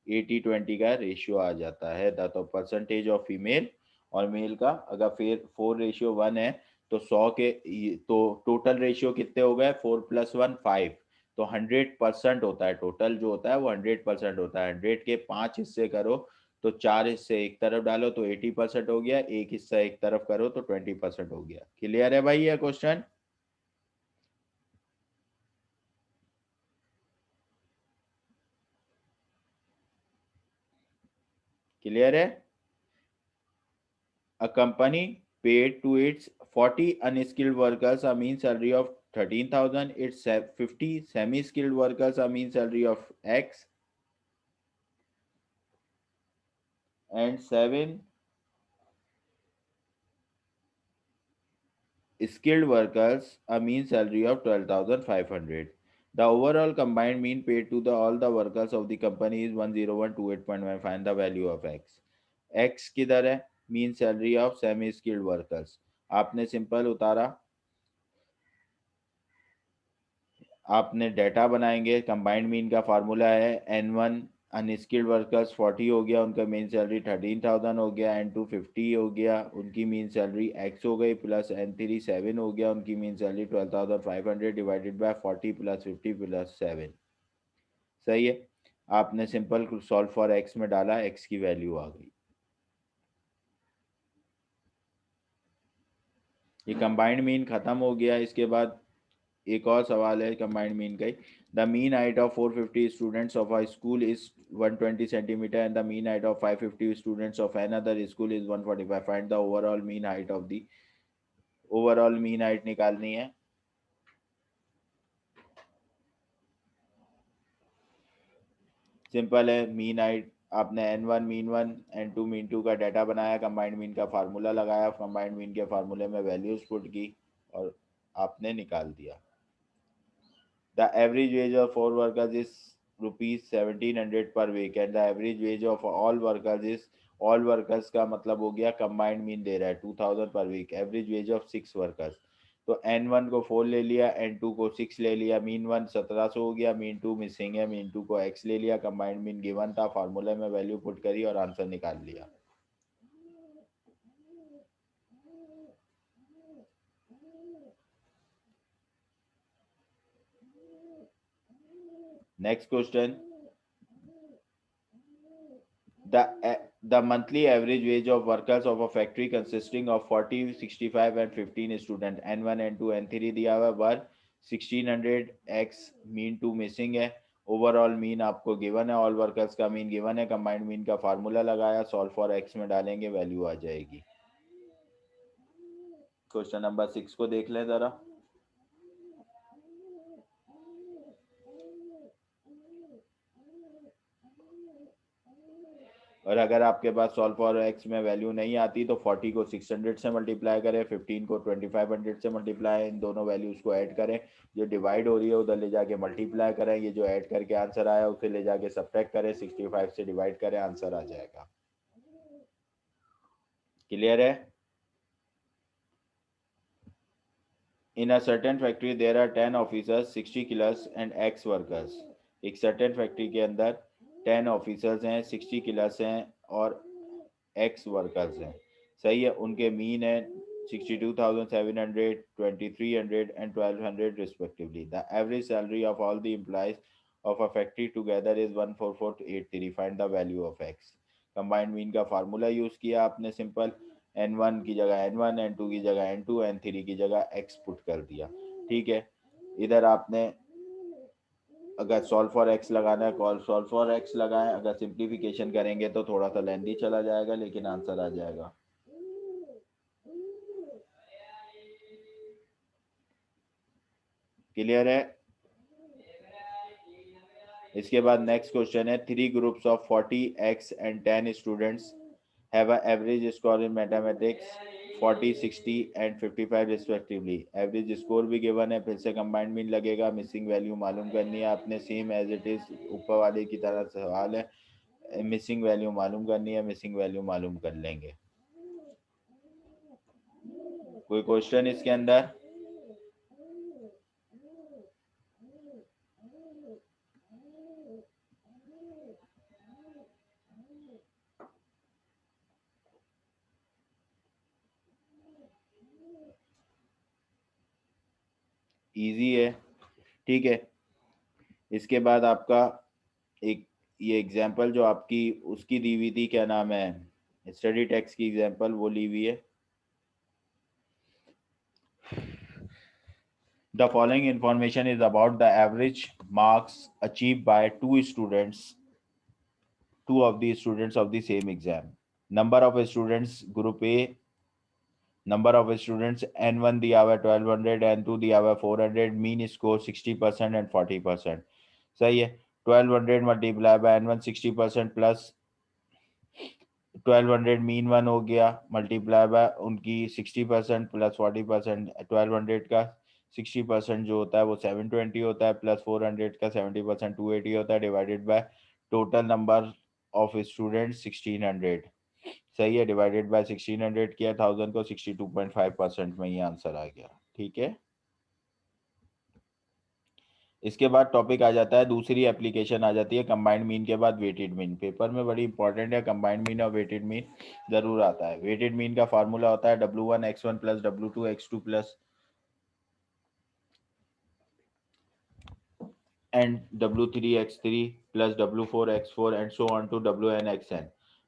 80-20 का रेशियो आ जाता है। तो परसेंटेज ऑफ फीमेल और मेल का अगर फिर 4 रेशियो 1 है तो 100 के तो टोटल रेशियो कितने हो गए, 4 प्लस 1 5, तो 100% होता है। टोटल जो होता है वो 100% होता है। 100 के 5 हिस्से करो तो 4 हिस्से एक तरफ डालो तो 80% हो गया, एक हिस्सा एक तरफ करो तो 20% हो गया। क्लियर है भाई ये क्वेश्चन? क्लियर है? A company paid to its 40 unskilled workers a mean salary of 13,000. Its 50 semi-skilled workers a mean salary of X, and 7 skilled workers a mean salary of 12,500. The overall combined mean paid to all the workers of the company is 10128.1. Find the value of X. X किधर है? Mean salary of semi skilled workers. आपने simple उतारा, आपने data बनाएंगे। Combined mean का formula है N1 unskilled workers 40 हो गया, उनका मेन सैलरी 13,000 हो गया, N2 50 हो गया, उनकी मेन सैलरी X हो गई, प्लस N3 7 हो गया, उनकी main salary 12,500 divided by 40 plus 50 plus 7। सही है। आपने सिंपल सॉल्व फॉर X में डाला, X की वैल्यू आ गई। ये कंबाइंड मीन खत्म हो गया। इसके बाद एक और सवाल है कंबाइंड मीन का ही। The mean height of 450 students of a school is 120 centimetre and the mean height of 550 students of another school is 145। Find the overall mean height of the, overall mean height निकालनी है। Simple है, mean height आपने N1 mean 1 N2 mean 2 का data बनाया, combined mean का formula लगाया, combined mean के फार्मूले में वैल्यूज पुट की और आपने निकाल दिया। The average wage of 4 workers is rupees 1700 per week and the average wage of all workers is, all workers का मतलब हो गया कंबाइंड मीन दे रहा है 2000 per week. Average wage of 6 workers, तो N1 को 4 ले लिया, N2 को 6 ले लिया, मीन 1 1700 हो गया, मीन 2 मिसिंग है, मीन 2 को X ले लिया, कंबाइंड मीन गिवन था, फार्मूले में वैल्यू पुट करी और आंसर निकाल लिया। Next question, the monthly average wage of workers of a factory consisting of 40 65 and 15 student N1 N2 N3 दिया हुआ वर 1600 x मीन 2 मिसिंग है, ओवरऑल मीन आपको गिवन है, ऑल वर्कर्स का मीन गिवन है, कंबाइंड मीन का फार्मूला लगाया, solve for x में डालेंगे वैल्यू आ जाएगी। क्वेश्चन नंबर 6 को देख लें जरा। और अगर आपके पास सॉल्व फॉर एक्स में वैल्यू नहीं आती तो 40 को 600 से मल्टीप्लाई करें, 15 को 2500 से मल्टीप्लाई, इन दोनों वैल्यूज को ऐड करें, जो डिवाइड हो रही है उधर ले जाके मल्टीप्लाई करें, ये जो ऐड करके आंसर आया उसे ले जाके सब्ट्रैक्ट करें, 65 से डिवाइड करें, आंसर आ जाएगा। क्लियर है? In a certain factory there are 10 officers 60 clerks and X workers. एक सर्टेन फैक्ट्री के अंदर 10 ऑफिसर्स हैं, 60 क्लर्क्स हैं और एक्स वर्कर्स हैं। सही है। उनके मीन है 62,700 2300 and 1200 respectively. The average salary of all the employees of a factory together is 14483। Find the value of x. Combined mean का फार्मूला यूज किया आपने, सिंपल N1 की जगह N1, N2 की जगह N2, N3 की जगह X पुट कर दिया। ठीक है। इधर आपने अगर सॉल्व फॉर एक्स लगाना है कॉल सॉल्व फॉर एक्स लगाएं, अगर सिंप्लीफिकेशन करेंगे तो थोड़ा सा लेंदी चला जाएगा लेकिन आंसर आ जाएगा। क्लियर है? इसके बाद नेक्स्ट क्वेश्चन है, 3 groups of 40x and 10 students have a average score in mathematics 40, 60 and 55 respectively. Average score भी गिवन है, फिर से कंबाइंड मीन लगेगा, मिसिंग वैल्यू मालूम करनी है आपने, सेम एज इट इज ऊपर वाले की तरह सवाल है, मिसिंग वैल्यू मालूम करनी है, मिसिंग वैल्यू मालूम कर लेंगे। कोई क्वेश्चन इसके अंदर? इजी है, ठीक है। इसके बाद आपका एक ये एग्जांपल जो आपकी उसकी दी हुई थी, क्या नाम है, स्टडी टेक्स्ट की एग्जांपल, वो ली हुई है। The following information is about the average marks achieved by two of the students of the same exam. Number of students group A, number of students N1 दिया हुआ 1200, N2 दिया हुआ 400, mean score 60% and 40%। सही है। 1200 multiply by N1 60% plus 1200 mean one हो गया, multiply by उनकी 60% plus 40%। 1200 का 60% जो होता है वो 720 होता है, प्लस 400 का 70% 280 होता है, divided by total number of students 1600। सही है, डिवाइडेड बाय 1600 किया, 1000 को 62.5% में ये आंसर आ गया। ठीक है। इसके बाद टॉपिक आ जाता है, दूसरी एप्लीकेशन आ जाती है कंबाइंड मीन के बाद वेटेड मीन। पेपर में बड़ी इंपॉर्टेंट है, कंबाइंड मीन और वेटेड मीन जरूर आता है। वेटेड मीन का फार्मूला होता है W1 x1 plus W2 x2 plus and W3 x3 plus W4 x4 and so on to Wn xn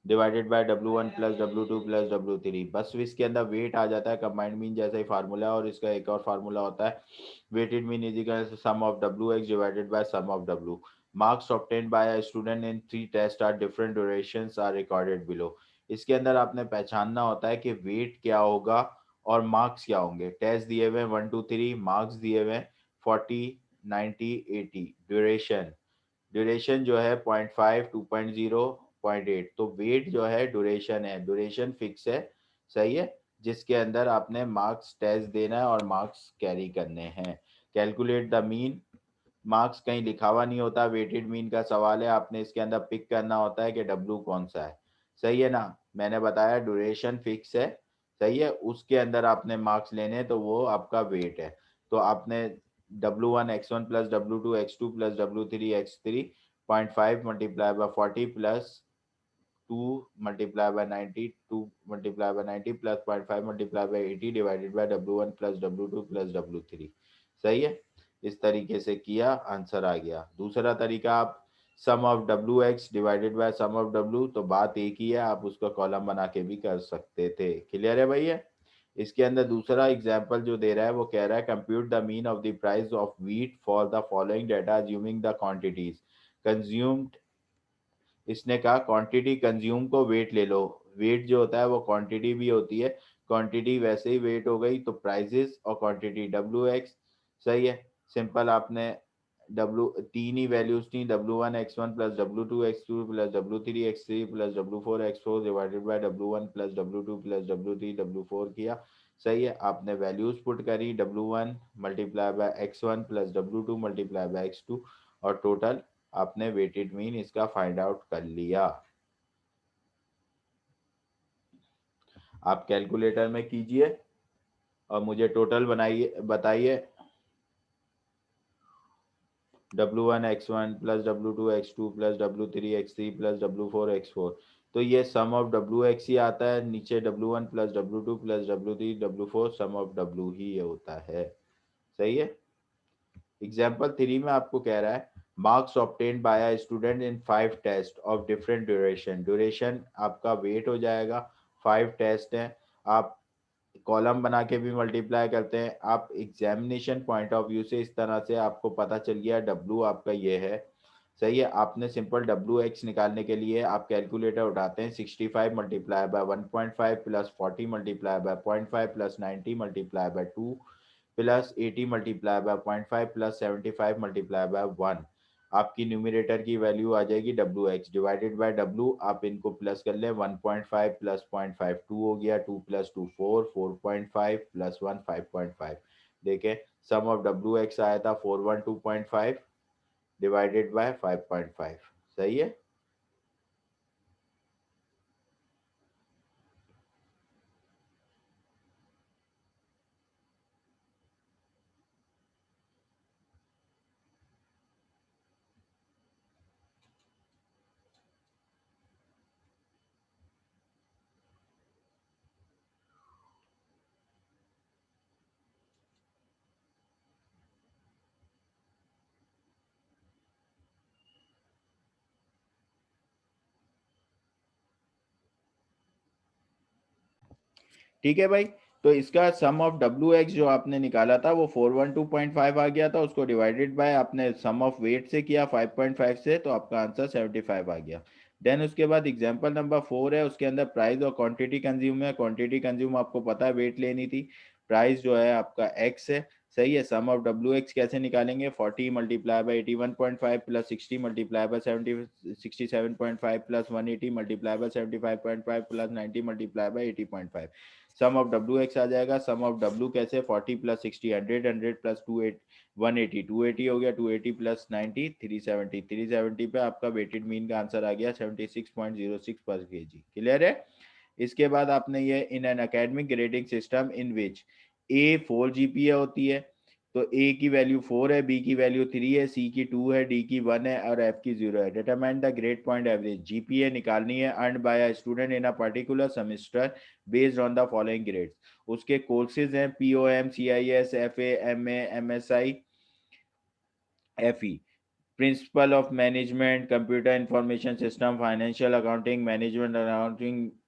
divided by W1 plus W2 plus W3। बस इसके अंदर वेट आ जाता है, कंबाइंड मीन जैसा ही formula है। और इसका एक और फार्मूला होता है, weighted mean is equal to sum of Wx divided by sum of W। Marks obtained by a student in 3 test are different durations are recorded below. इसके अंदर आपने पहचानना होता है कि वेट क्या होगा और मार्क्स क्या होंगे। टेस्ट दिए हुए 1 2 3, मार्क्स दिए हुए 40 90 80। ड्यूरेशन जो है 0.5 2.0 0.8। तो वेट जो है ड्यूरेशन है, ड्यूरेशन फिक्स है। सही है, जिसके अंदर आपने मार्क्स टेस्ट देना है और मार्क्स कैरी करने हैं। कैलकुलेट द मीन, मार्क्स कहीं लिखा हुआ नहीं होता, वेटेड मीन का सवाल है, आपने इसके अंदर पिक करना होता है कि डब्ल्यू कौन सा है। सही है ना, मैंने बताया ड्यूरेशन फिक्स है। सही है, उसके अंदर आपने मार्क्स लेने, तो वो आपका वेट है। तो आपने W1 x1 plus W2 x2 plus W3 x3 0.5 multiply by 40 plus 2 multiply bye 90, 2 multiply bye 90 plus 0.5 multiply by 80 divided by W1 plus W2 plus W3। सही है, इस तरीके से किया, आंसर आ गया। दूसरा तरीका, आप sum of W x divided by sum of W, तो बात एक ही है, आप उसका कॉलम बना के भी कर सकते थे। क्लियर है भैया? इसके अंदर दूसरा एग्जांपल जो दे रहा है वो कह रहा है, compute the mean of the price of wheat for the following data assuming the quantities consumed. इसने कहा क्वांटिटी कंज्यूम को वेट ले लो। वेट जो होता है वो क्वांटिटी भी होती है, क्वांटिटी वैसे ही वेट हो गई, तो प्राइसेस और क्वांटिटी W x। सही है, सिंपल, आपने W तीन ही वैल्यूज थी, W1 x1 plus W2 x2 plus W3 x3 plus W4 x4 divided by W1 plus W2 plus W3 W4 किया। सही है, आपने वैल्यूज पुट करी, W1 multiply by x1 plus W2 multiply by x2, और total आपने weighted mean इसका find out कर लिया। आप कैलकुलेटर में कीजिए और मुझे टोटल बनाइए, बताइए। W1 x1 plus W2 x2 plus W3 x3 plus W4 x4, तो ये सम ऑफ Wx ही आता है, नीचे W1 plus W2 plus W3 W4 sum of W ही होता है। सही है। एग्जाम्पल 3 में आपको कह रहा है, marks obtained by a student in 5 test of different duration. Duration आपका वेट हो जाएगा, 5 टेस्ट हैं, आप कॉलम बना के भी मल्टीप्लाई करते हैं। आप एग्जामिनेशन पॉइंट ऑफ व्यू से इस तरह से आपको पता चल गया W आपका ये है। सही है, आपने सिंपल W x निकालने के लिए आप कैलकुलेटर उठाते हैं, 65 multiply by 1.5 plus 40 multiply by 0.5 plus 90 multiply by 2 plus 80 multiply by 0.5 plus 75 multiply by 1। आपकी न्यूमिनेटर की वैल्यू आ जाएगी W X divided by W. आप इनको प्लस कर लें, 1.5 प्लस 0.5 2 हो गया, 2 प्लस 2 4, 4.5 प्लस 1 5.5। देखें सम ऑफ डब्ल्यू एक्स आया था 412.5 डिवाइडेड बाय 5.5। सही है। ठीक है भाई। तो इसका सम ऑफ डब्ल्यू एक्स जो आपने निकाला था वो 412.5 आ गया था, उसको डिवाइडेड बाय आपने सम ऑफ वेट से किया 5.5 से, तो आपका आंसर 75 आ गया। देन उसके बाद एग्जांपल नंबर 4 है, उसके अंदर प्राइस और क्वांटिटी कंज्यूम है। क्वांटिटी कंज्यूम आपको पता है वेट लेनी थी, प्राइस जो है आपका एक्स है। सही है। सम ऑफ डब्ल्यू एक्स कैसे निकालेंगे, 40 multiply by 81.5 plus 60 multiply by 67.5 plus 180 multiply by 75.5 plus 90 multiply by 80.5। Sum of W X आ जाएगा। सम ऑफ डब्ल्यू कैसे, 40 प्लस 60 100, 100 प्लस 2 180, 280 हो गया, 280 प्लस 90 370, 370 पे आपका वेटेड मीन का आंसर आ गया 76.06 पर केजी। क्लियर है। इसके बाद आपने ये in an academic grading system in which A 4 GPA होती है, तो ए की वैल्यू 4 है, बी की वैल्यू 3 है, सी की 2 है, डी की 1 है और एफ की 0 है। Determine the grade point average, GPA निकालनी है earned by a student in a particular semester based on the following grades. उसके कोर्सेज हैं POM, CIS, FA, MA, MSI, FE, principle of management, computer information system, financial accounting,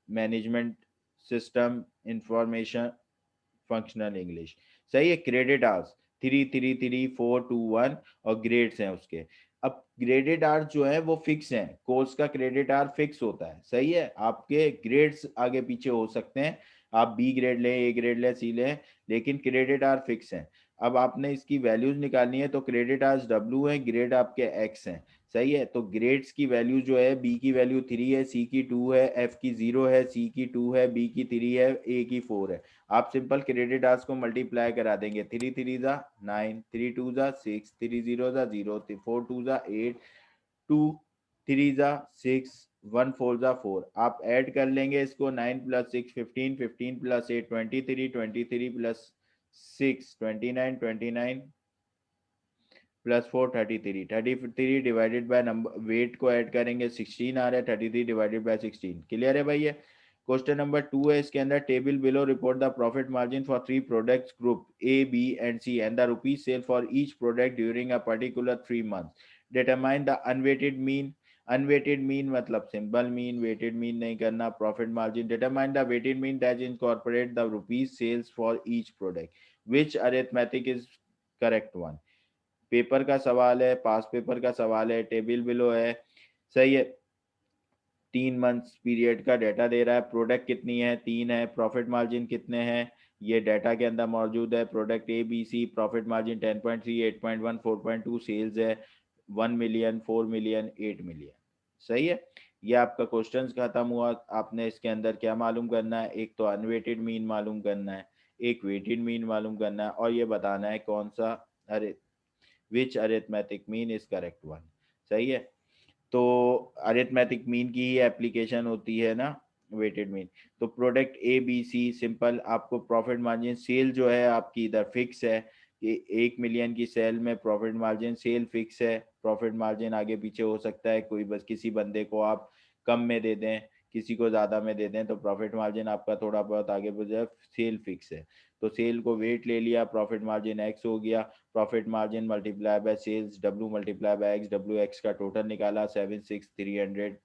management system, information, functional English. सही है। Credit hours 3 3 3 4 2 1 और grades हैं उसके। अब graded hours जो है वो फिक्स हैं, कोर्स का क्रेडिट आवर फिक्स होता है। सही है। आपके ग्रेड्स आगे पीछे हो सकते हैं, आप बी ग्रेड लें, ए ग्रेड लें, सी लें, लेकिन क्रेडिट आवर फिक्स हैं। अब आपने इसकी वैल्यूज निकालनी है, तो क्रेडिट आवर्स डब्ल्यू है, ग्रेड आपके एक्स हैं। सही है। तो ग्रेड्स की वैल्यू जो है, बी की वैल्यू 3 है, सी की 2 है, एफ की 0 है, सी की 2 है, बी की 3 है, ए की 4 है। आप सिंपल क्रेडिट आवर्स को मल्टीप्लाई करा देंगे, 3 3 जा 9, 3 2 जा 6, 3 0 जा 0, 4 2 जा 8, 2 3 जा 6, 1 4 जा 4। आप ऐड कर लेंगे इसको, 9 plus 6 15, 15 plus 8 23, 23 plus 6 29, 29 plus 4 33, 33 divided by number weight को ऐड करेंगे 16 आ रहा है, 33 डिवाइडेड बाय 16। क्लियर है भाई। ये क्वेश्चन नंबर 2 है, इसके अंदर table below report the profit margin for 3 products group A B and C and the rupees sale for each product during a particular 3 months. Determine the unweighted mean. Unweighted mean मतलब simple mean, weighted mean नहीं करना। Profit margin, determine the weighted mean that incorporate the rupees sales for each product. Which arithmetic is correct one. Paper का सवाल है, पास paper का सवाल है, table below है। सही है। 3 मंथ्स पीरियड का डाटा दे रहा है, प्रोडक्ट कितनी है, 3 है, प्रॉफिट मार्जिन कितने हैं ये डाटा के अंदर मौजूद है। Product A B C, profit margin 10.3, 8.1, 4.2, sales है 1 मिलियन, 4 मिलियन, 8 मिलियन। सही है। ये आपका क्वेश्चन खत्म हुआ। आपने इसके अंदर क्या मालूम करना है, एक तो अनवेटेड मीन मालूम करना है, एक वेटेड मीन मालूम करना है, और ये बताना है कौन सा अरे which arithmetic mean is correct one. सही है। तो अरिथमेटिक मीन की ही एप्लीकेशन होती है ना वेटेड मीन। तो product A B C, simple आपको प्रॉफिट मार्जिन सेल जो है आपकी इधर फिक्स है कि 1 मिलियन की सेल में प्रॉफिट मार्जिन सेल फिक्स है। प्रॉफिट मार्जिन आगे पीछे हो सकता है, कोई बस किसी बंदे को आप कम में दे दें, किसी को ज़्यादा में दे दें, तो प्रॉफिट मार्जिन आपका थोड़ा बहुत आगे पीछे, सेल फिक्स है। तो सेल को वेट ले लिया, प्रॉफिट मार्जिन एक्स हो गया। Profit margin multiply by sales W multiply by X, W X का टोटल निकाला 76300,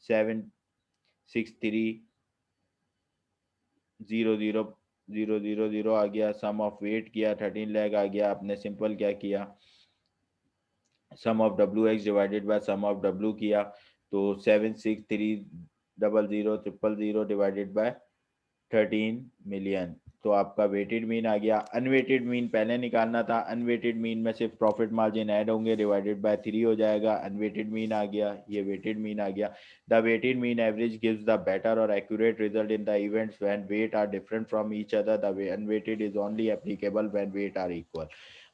763,000,000 आ गया। सम ऑफ वेट किया 13 लाख आ गया। आपने सिंपल क्या किया, sum of W X divided by sum of W किया, तो 763,000,000 डिवाइडेड बाय 13 मिलियन। तो आपका वेटेड मीन आ गया। अनवेटेड मीन पहले निकालना था, अनवेटेड मीन में सिर्फ प्रॉफिट मार्जिन ऐड होंगे, डिवाइडेड बाय 3 हो जाएगा। अनवेटेड मीन आ गया, ये वेटेड मीन आ गया। The weighted mean average gives the better और accurate result in the events when weight are different from each other. The unweighted is only applicable when weight are equal.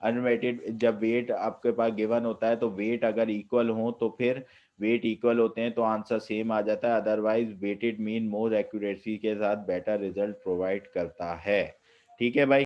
Unweighted जब weight आपके पास given होता है तो wait अगर equal हो तो फिर वेट इक्वल होते हैं तो आंसर सेम आ जाता है, otherwise weighted mean more accuracy के साथ बेटर रिजल्ट प्रोवाइड करता है। ठीक है भाई।